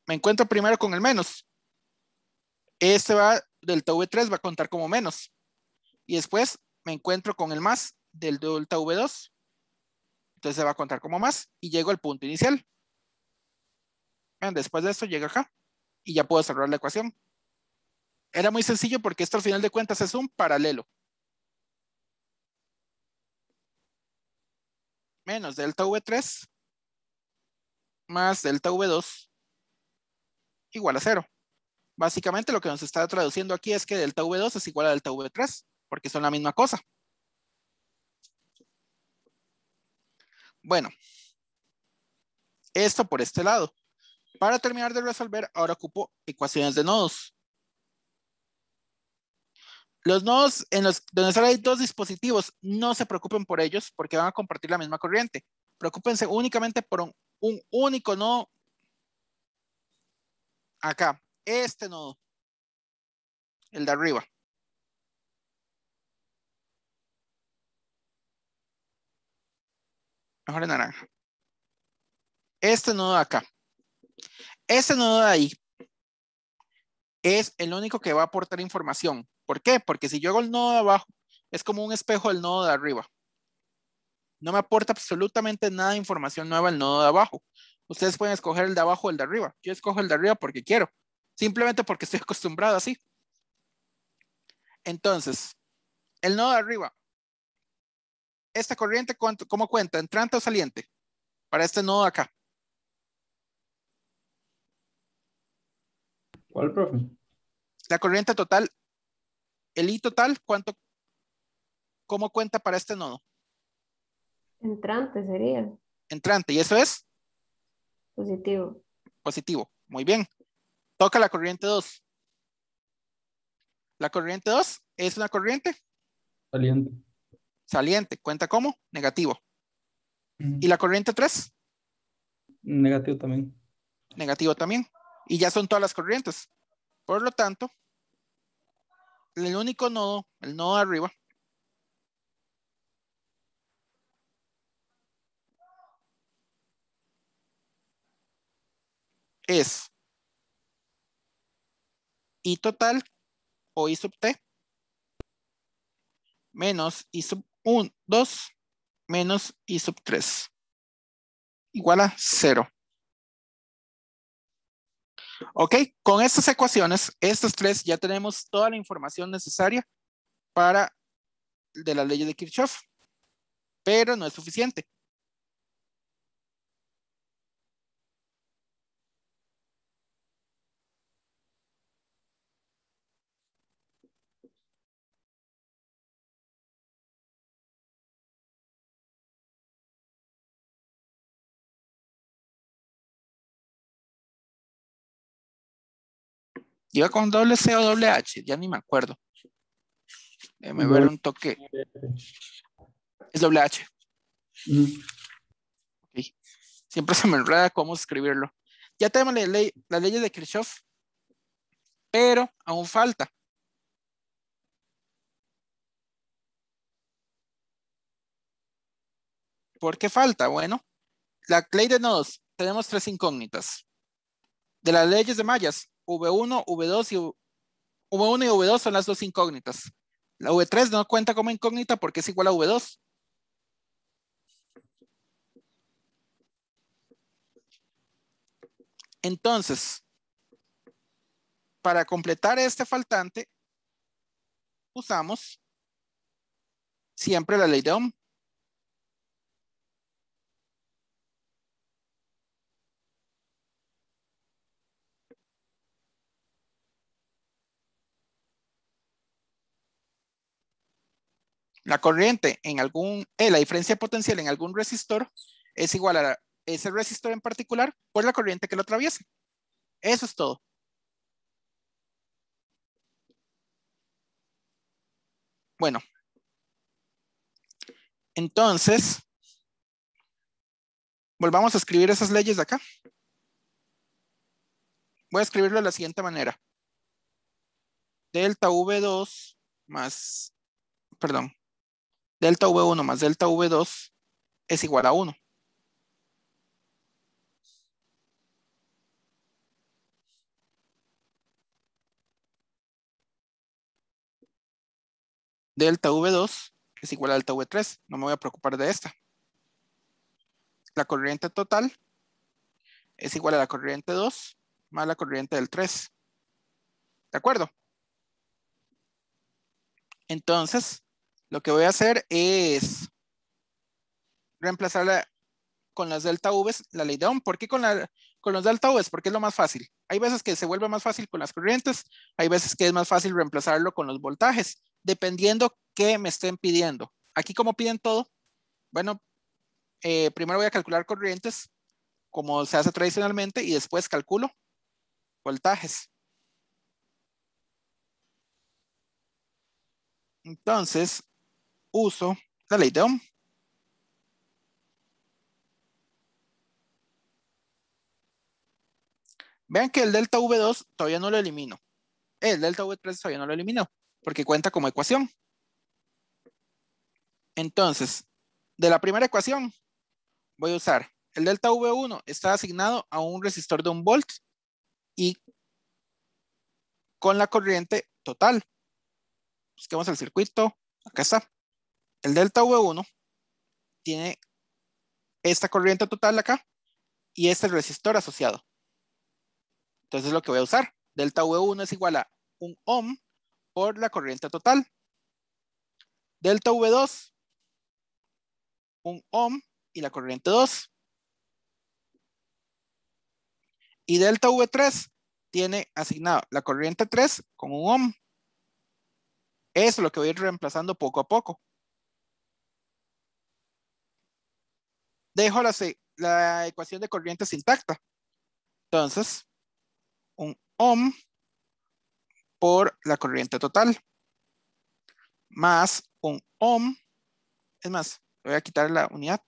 Me encuentro primero con el menos. Delta V3 va a contar como menos. Y después me encuentro con el más del delta V2. Entonces se va a contar como más y llego al punto inicial. Vean, después de esto llega acá y ya puedo cerrar la ecuación. Era muy sencillo porque esto al final de cuentas es un paralelo. Menos delta V3 más delta V2 igual a 0. Básicamente lo que nos está traduciendo aquí es que delta V2 es igual a delta V3 porque son la misma cosa. Bueno, esto por este lado. Para terminar de resolver, ahora ocupo ecuaciones de nodos. Los nodos donde solo hay 2 dispositivos, no se preocupen por ellos porque van a compartir la misma corriente. Preocúpense únicamente por un único nodo. Acá, este nodo, el de arriba. Mejor en naranja. Este nodo de acá. Este nodo de ahí es el único que va a aportar información. ¿Por qué? Porque si yo hago el nodo de abajo, es como un espejo del nodo de arriba. No me aporta absolutamente nada de información nueva el nodo de abajo. Ustedes pueden escoger el de abajo o el de arriba. Yo escojo el de arriba porque quiero. Simplemente porque estoy acostumbrado así. Entonces, el nodo de arriba. ¿Esta corriente cómo cuenta? ¿Entrante o saliente? Para este nodo de acá. ¿Cuál, profe? La corriente total, el I total, ¿cómo cuenta para este nodo? Entrante sería Entrante, y eso es positivo. positivo. Muy bien. Toca la corriente 2. La corriente 2 es una corriente Saliente. saliente. ¿Cuenta como? Negativo. ¿Y la corriente 3? Negativo también. Negativo también. Y ya son todas las corrientes. Por lo tanto, el único nodo, el nodo de arriba, es I total o I sub t menos I sub 2 menos I sub 3 igual a 0. Ok, con estas ecuaciones, estas tres, ya tenemos toda la información necesaria para de las leyes de Kirchhoff, pero no es suficiente. Iba con doble C o doble H, ya ni me acuerdo. Déjame ver un toque. Es doble H. Okay. Siempre se me enreda cómo escribirlo. Ya tenemos las leyes de Kirchhoff, pero aún falta. ¿Por qué falta? Bueno, la ley de nodos, tenemos tres incógnitas. De las leyes de mallas, V1, V2 y V1 y V2 son las dos incógnitas. La V3 no cuenta como incógnita porque es igual a V2. Entonces, para completar este faltante, usamos siempre la ley de Ohm. La corriente en la diferencia potencial en algún resistor es igual a ese resistor en particular por la corriente que lo atraviesa. Eso es todo. Bueno, entonces, volvamos a escribir esas leyes de acá. Voy a escribirlo de la siguiente manera. Delta V2 más, perdón, delta V1 más delta V2 es igual a 1. Delta V2 es igual a delta V3. No me voy a preocupar de esta. La corriente total es igual a la corriente 2 más la corriente del 3. ¿De acuerdo? Entonces, lo que voy a hacer es reemplazarla con las delta V's, la ley de Ohm. ¿Por qué con los delta V's? Porque es lo más fácil. Hay veces que se vuelve más fácil con las corrientes, hay veces que es más fácil reemplazarlo con los voltajes, dependiendo qué me estén pidiendo. Aquí como piden todo, bueno, primero voy a calcular corrientes, como se hace tradicionalmente, y después calculo voltajes. Entonces, uso la ley de Ohm. Vean que el delta V2 todavía no lo elimino. El delta V3 todavía no lo elimino, porque cuenta como ecuación. Entonces, de la primera ecuación, voy a usar el delta V1 está asignado a un resistor de 1 volt y con la corriente total. Busquemos el circuito. Acá está. El delta V1 tiene esta corriente total acá y este resistor asociado. Entonces lo que voy a usar, delta V1 es igual a 1 ohm por la corriente total. Delta V2, 1 ohm y la corriente 2. Y delta V3 tiene asignado la corriente 3 con 1 ohm. Eso es lo que voy a ir reemplazando poco a poco. Dejo la ecuación de corrientes intacta. Entonces, 1 ohm por la corriente total más 1 ohm. Es más, voy a quitar la unidad.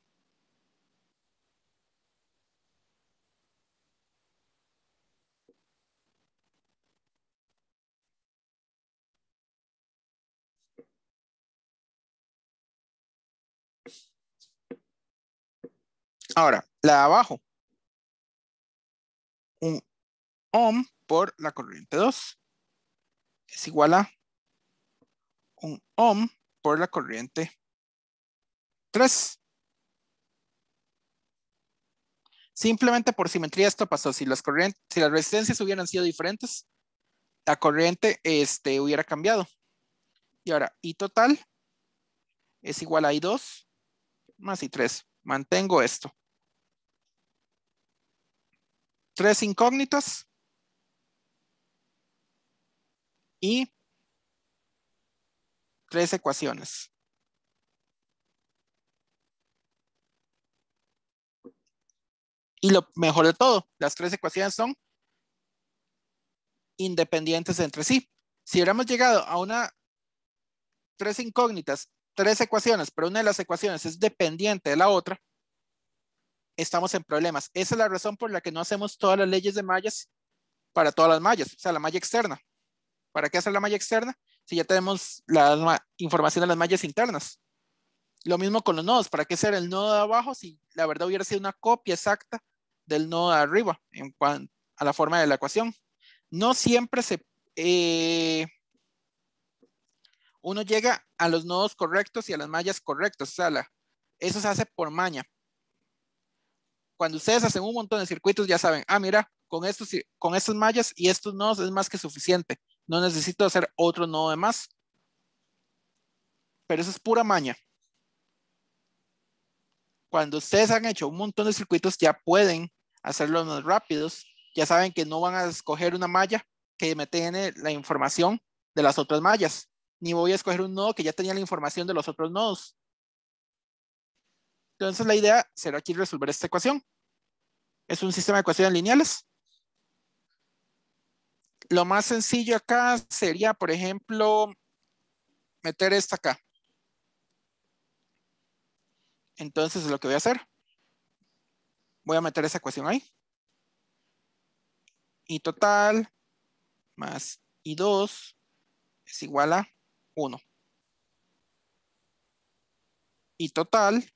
Ahora, la de abajo. 1 ohm por la corriente 2 es igual a 1 ohm por la corriente 3. Simplemente por simetría esto pasó. Si las resistencias hubieran sido diferentes, la corriente hubiera cambiado. Y ahora, I total es igual a I2 más I3. Mantengo esto. 3 incógnitas y 3 ecuaciones. Y lo mejor de todo, las 3 ecuaciones son independientes entre sí. Si hubiéramos llegado a 3 incógnitas, 3 ecuaciones, pero una de las ecuaciones es dependiente de la otra, estamos en problemas. Esa es la razón por la que no hacemos todas las leyes de mallas para todas las mallas, o sea, la malla externa. ¿Para qué hacer la malla externa? Si ya tenemos la información de las mallas internas. Lo mismo con los nodos. ¿Para qué hacer el nodo de abajo si la verdad hubiera sido una copia exacta del nodo de arriba en cuanto a la forma de la ecuación? No siempre uno llega a los nodos correctos y a las mallas correctas. O sea, eso se hace por maña. Cuando ustedes hacen un montón de circuitos ya saben, mira, con estas mallas y estos nodos es más que suficiente. No necesito hacer otro nodo de más. Pero eso es pura maña. Cuando ustedes han hecho un montón de circuitos ya pueden hacerlos más rápidos. Ya saben que no van a escoger una malla que me tiene la información de las otras mallas. Ni voy a escoger un nodo que ya tenía la información de los otros nodos. Entonces la idea será aquí resolver esta ecuación. Es un sistema de ecuaciones lineales. Lo más sencillo acá sería, por ejemplo, meter esta acá. Entonces lo que voy a hacer, voy a meter esa ecuación ahí. I total más I2 es igual a 1. I total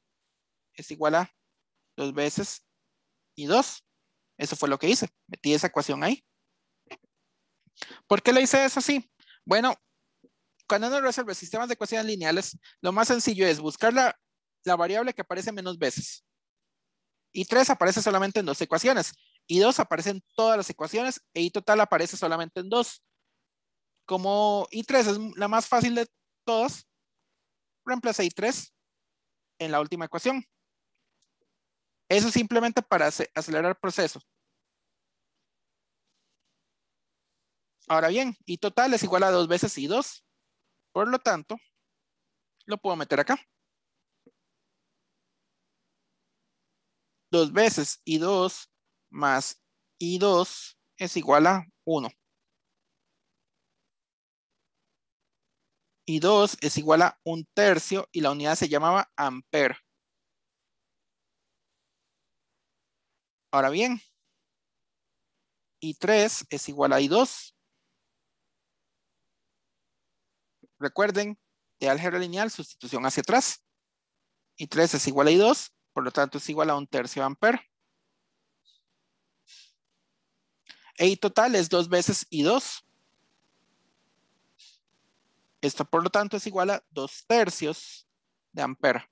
es igual a 2 veces I2. Eso fue lo que hice. Metí esa ecuación ahí. ¿Por qué le hice eso así? Bueno, cuando uno resuelve sistemas de ecuaciones lineales, lo más sencillo es buscar la variable que aparece menos veces. I3 aparece solamente en 2 ecuaciones. I2 aparece en todas las ecuaciones e I total aparece solamente en 2. Como I3 es la más fácil de todas, reemplaza I3 en la última ecuación. Eso simplemente para acelerar el proceso. Ahora bien, I total es igual a 2 veces I2. Por lo tanto, lo puedo meter acá. 2 veces I2 más I2 es igual a 1. I2 es igual a 1/3 y la unidad se llamaba ampere. Ahora bien, I3 es igual a I2. Recuerden, de álgebra lineal, sustitución hacia atrás. I3 es igual a I2, por lo tanto es igual a 1/3 ampere. E I total es 2 veces I2. Esto, por lo tanto, es igual a 2/3 de ampere.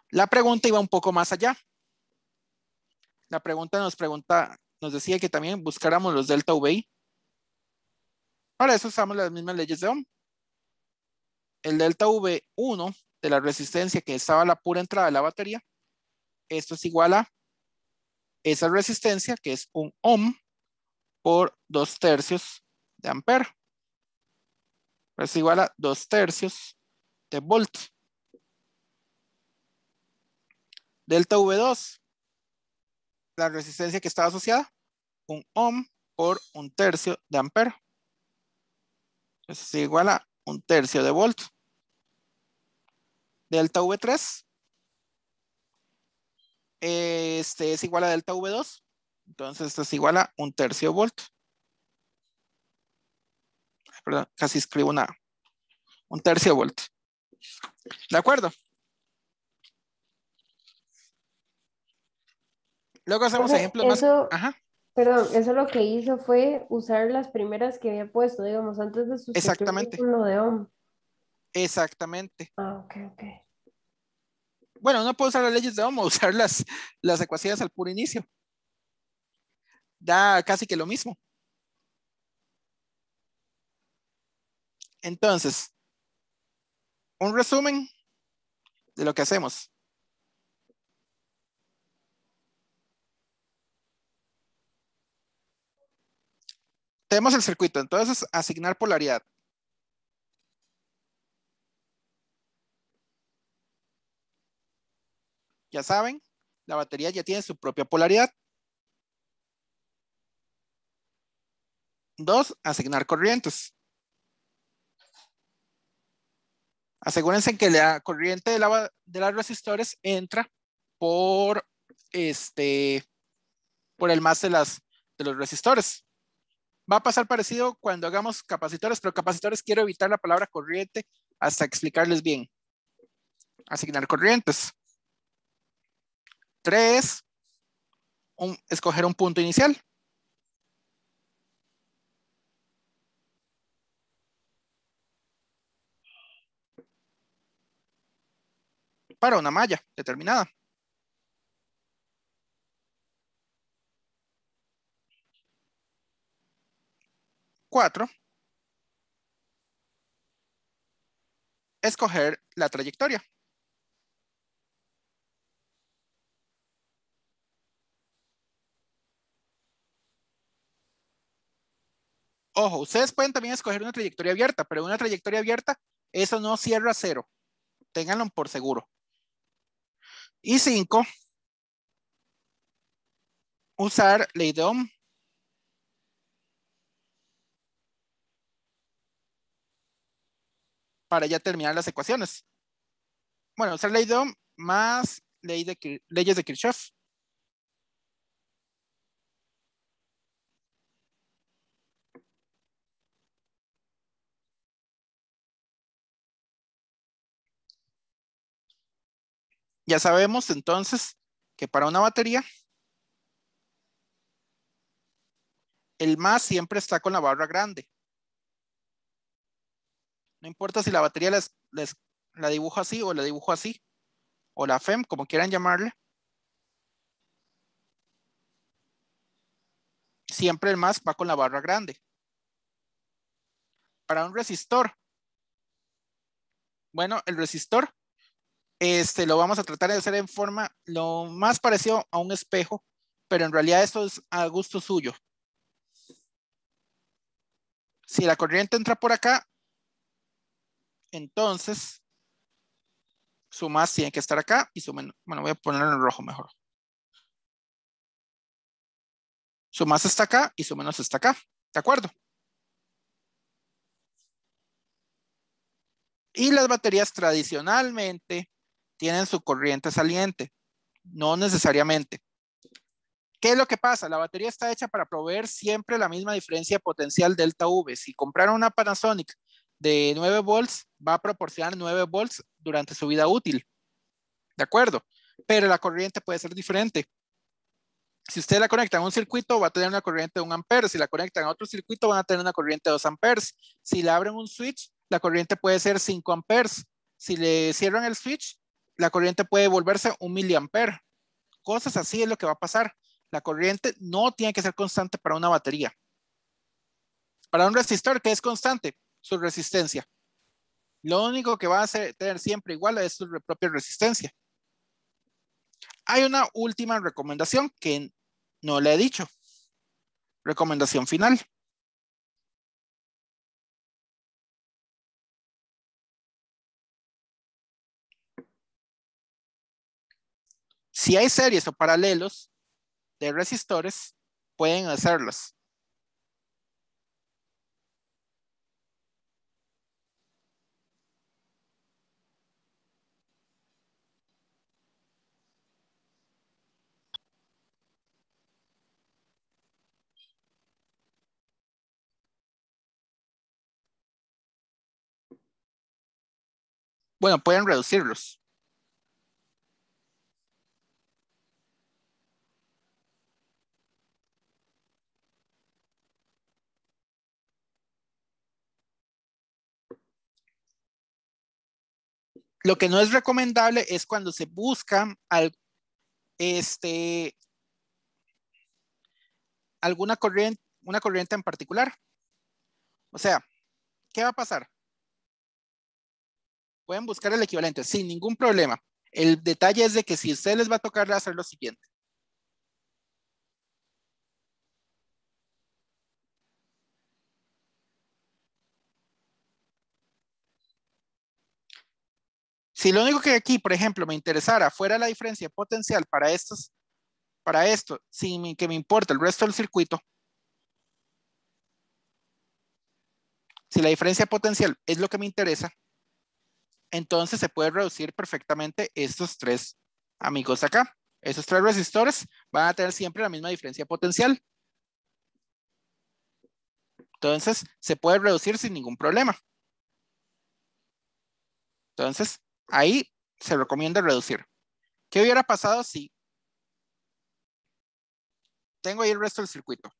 La pregunta iba un poco más allá. La pregunta nos decía que también buscáramos los delta VI. Para eso usamos las mismas leyes de Ohm. El delta V1 de la resistencia que estaba a la pura entrada de la batería, esto es igual a esa resistencia que es 1 ohm por 2/3 de ampere. Es igual a 2/3 de volt. Delta V2, la resistencia que estaba asociada, 1 ohm por 1/3 de ampere. Es igual a 1/3 de volt. Delta V3 es igual a delta V2. Entonces esto es igual a 1/3 volt. Perdón, casi escribo 1/3 volt. ¿De acuerdo? Luego hacemos ejemplos más. Ajá. Perdón, eso lo que hizo fue usar las primeras que había puesto, digamos, antes de sustituir Exactamente. con lo de Ohm. Exactamente. Ok. Bueno, no puedo usar las leyes de Ohm o usar las ecuaciones al puro inicio. Da casi que lo mismo. Entonces, un resumen de lo que hacemos. Tenemos el circuito, entonces asignar polaridad. Ya saben, la batería ya tiene su propia polaridad. 2, asignar corrientes. Asegúrense que la corriente de las resistores entra por, por el más de los resistores. Va a pasar parecido cuando hagamos capacitores, pero capacitores quiero evitar la palabra corriente hasta explicarles bien. Asignar corrientes. 3, escoger un punto inicial. Para una malla determinada. 4, escoger la trayectoria. Ojo, ustedes pueden también escoger una trayectoria abierta, pero una trayectoria abierta, eso no cierra a 0. Ténganlo por seguro. Y 5, usar ley de Ohm. Para ya terminar las ecuaciones. Bueno, usar ley de Ohm más leyes de Kirchhoff. Ya sabemos entonces que para una batería, el más siempre está con la barra grande. No importa si la batería la dibujo así o la dibujo así, o la FEM, como quieran llamarle. Siempre el más va con la barra grande. Para un resistor, bueno, el resistor lo vamos a tratar de hacer en forma lo más parecido a un espejo, pero en realidad esto es a gusto suyo. Si la corriente entra por acá, entonces su más tiene que estar acá y su menos, bueno, voy a ponerlo en rojo mejor. Su más está acá y su menos está acá, ¿de acuerdo? Y las baterías tradicionalmente tienen su corriente saliente, no necesariamente. ¿Qué es lo que pasa? La batería está hecha para proveer siempre la misma diferencia potencial delta V. Si compraron una Panasonic de 9 volts, va a proporcionar 9 volts durante su vida útil. ¿De acuerdo? Pero la corriente puede ser diferente. Si usted la conecta a un circuito, va a tener una corriente de 1 ampere. Si la conectan a otro circuito, van a tener una corriente de 2 amperes. Si le abren un switch, la corriente puede ser 5 amperes. Si le cierran el switch, la corriente puede volverse 1 miliampere. Cosas así es lo que va a pasar. La corriente no tiene que ser constante para una batería. Para un resistor, ¿qué es constante? Su resistencia. Lo único que va a tener siempre igual es su propia resistencia. Hay una última recomendación que no le he dicho. Recomendación final. Si hay series o paralelos de resistores, pueden hacerlos. Bueno, pueden reducirlos. Lo que no es recomendable es cuando se busca alguna corriente, una corriente en particular. O sea, ¿qué va a pasar? Pueden buscar el equivalente sin ningún problema. El detalle es de que si a ustedes les va a tocar hacer lo siguiente. Si lo único que aquí, por ejemplo, me interesara fuera la diferencia potencial para esto, sin que me importe el resto del circuito, si la diferencia potencial es lo que me interesa, entonces se puede reducir perfectamente estos tres amigos de acá. Esos tres resistores van a tener siempre la misma diferencia potencial. Entonces, se puede reducir sin ningún problema. Entonces, ahí se recomienda reducir. ¿Qué hubiera pasado si tengo ahí el resto del circuito?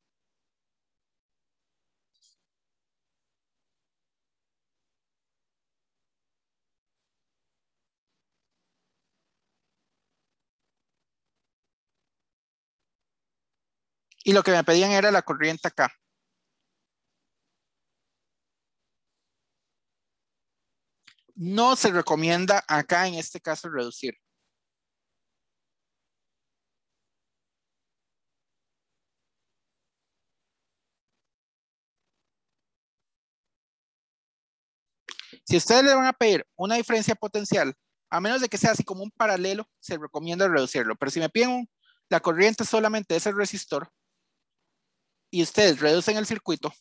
Y lo que me pedían era la corriente acá. No se recomienda acá en este caso reducir. Si ustedes le van a pedir una diferencia potencial, a menos de que sea así como un paralelo, se recomienda reducirlo. Pero si me piden la corriente solamente de ese resistor y ustedes reducen el circuito,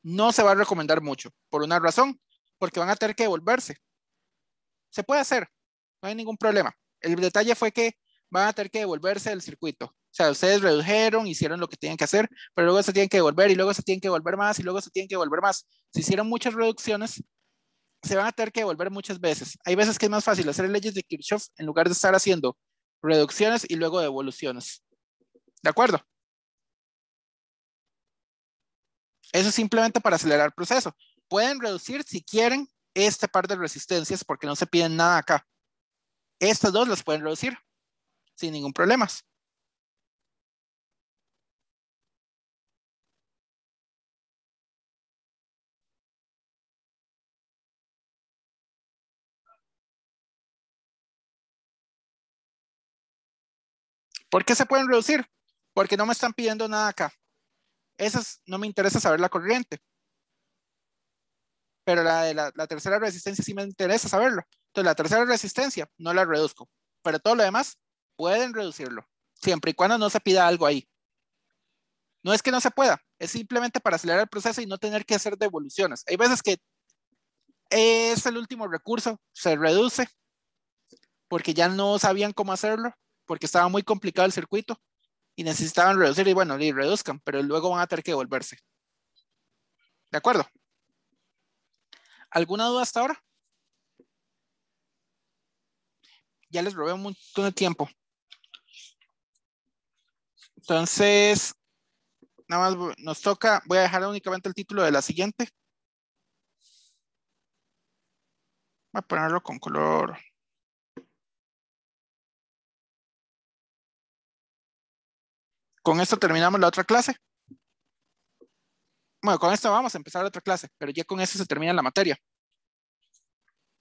no se va a recomendar mucho. Por una razón, porque van a tener que devolverse. Se puede hacer, no hay ningún problema. El detalle fue que van a tener que devolverse del circuito. O sea, ustedes redujeron, hicieron lo que tienen que hacer, pero luego se tienen que devolver y luego se tienen que devolver más y luego se tienen que devolver más. Si hicieron muchas reducciones, se van a tener que devolver muchas veces. Hay veces que es más fácil hacer leyes de Kirchhoff en lugar de estar haciendo reducciones y luego devoluciones. ¿De acuerdo? Eso es simplemente para acelerar el proceso. Pueden reducir si quieren este par de resistencias porque no se piden nada acá. Estas dos las pueden reducir sin ningún problema. ¿Por qué se pueden reducir? Porque no me están pidiendo nada acá. No me interesa saber la corriente. Pero la de la tercera resistencia sí me interesa saberlo. Entonces la tercera resistencia no la reduzco. Pero todo lo demás pueden reducirlo. Siempre y cuando no se pida algo ahí. No es que no se pueda. Es simplemente para acelerar el proceso y no tener que hacer devoluciones. Hay veces que es el último recurso. Se reduce porque ya no sabían cómo hacerlo. Porque estaba muy complicado el circuito. Y necesitaban reducir y bueno, y reduzcan, pero luego van a tener que devolverse. ¿De acuerdo? ¿Alguna duda hasta ahora? Ya les robé un montón de tiempo. Entonces, nada más nos toca, voy a dejar únicamente el título de la siguiente. Voy a ponerlo con color. Con esto terminamos la otra clase. Bueno, con esto vamos a empezar la otra clase, pero ya con eso se termina la materia.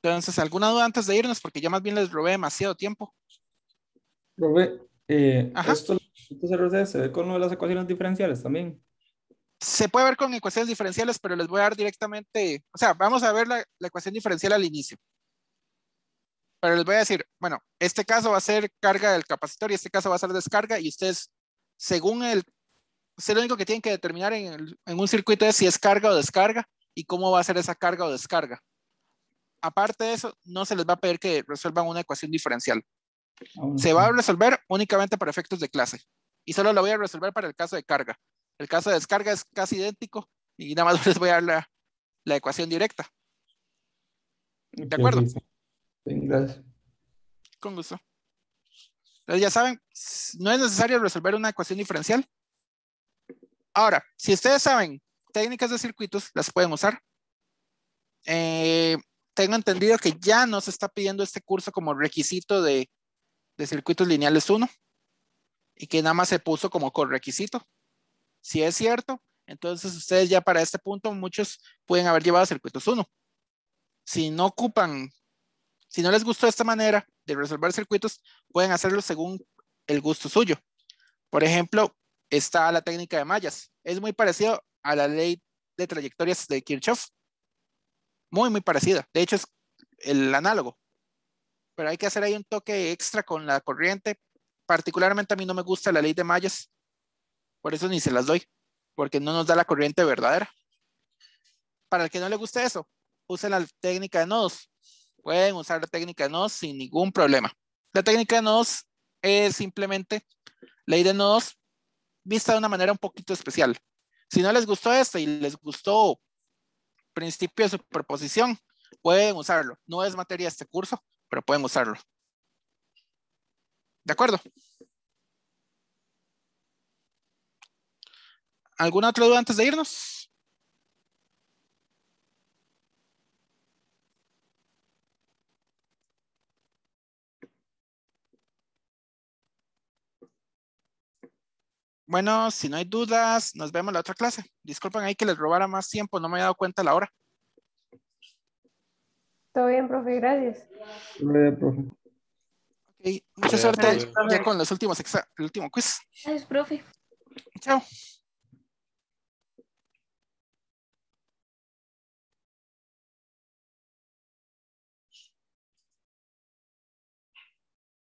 Entonces, ¿alguna duda antes de irnos? Porque ya más bien les robé demasiado tiempo. Profe, Ajá. esto RC se ve con lo de las ecuaciones diferenciales también. Se puede ver con ecuaciones diferenciales, pero les voy a dar directamente, o sea, vamos a ver la ecuación diferencial al inicio. Pero les voy a decir, bueno, este caso va a ser carga del capacitor y este caso va a ser descarga y ustedes, según ustedes lo único que tienen que determinar en un circuito es si es carga o descarga y cómo va a ser esa carga o descarga. Aparte de eso, no se les va a pedir que resuelvan una ecuación diferencial. Se va a resolver únicamente para efectos de clase y solo lo voy a resolver para el caso de carga. El caso de descarga es casi idéntico y nada más les voy a dar la ecuación directa. ¿De acuerdo? Sí, gracias. Con gusto. Entonces ya saben, no es necesario resolver una ecuación diferencial. Ahora, si ustedes saben técnicas de circuitos, las pueden usar. tengo entendido que ya no se está pidiendo este curso como requisito de circuitos lineales 1 y que nada más se puso como requisito. Si es cierto, entonces ustedes ya para este punto muchos pueden haber llevado circuitos 1. Si no ocupan, si no les gustó esta manera de resolver circuitos, pueden hacerlo según el gusto suyo. Por ejemplo, está la técnica de mallas. Es muy parecido a la ley de trayectorias de Kirchhoff. Muy parecida. De hecho, es el análogo. Pero hay que hacer ahí un toque extra con la corriente. Particularmente a mí no me gusta la ley de mallas. Por eso ni se las doy. Porque no nos da la corriente verdadera. Para el que no le guste eso, usen la técnica de nodos. Pueden usar la técnica de nodos sin ningún problema. La técnica de nodos es simplemente ley de nodos vista de una manera un poquito especial. Si no les gustó esto y les gustó principio de superposición, pueden usarlo. No es materia de este curso, pero pueden usarlo. ¿De acuerdo? ¿Alguna otra duda antes de irnos? Bueno, si no hay dudas, nos vemos en la otra clase. Disculpen ahí que les robara más tiempo, no me había dado cuenta la hora. Todo bien, profe, gracias. Profe. Okay, mucha suerte ya con los últimos el último quiz. Gracias, profe. Chao.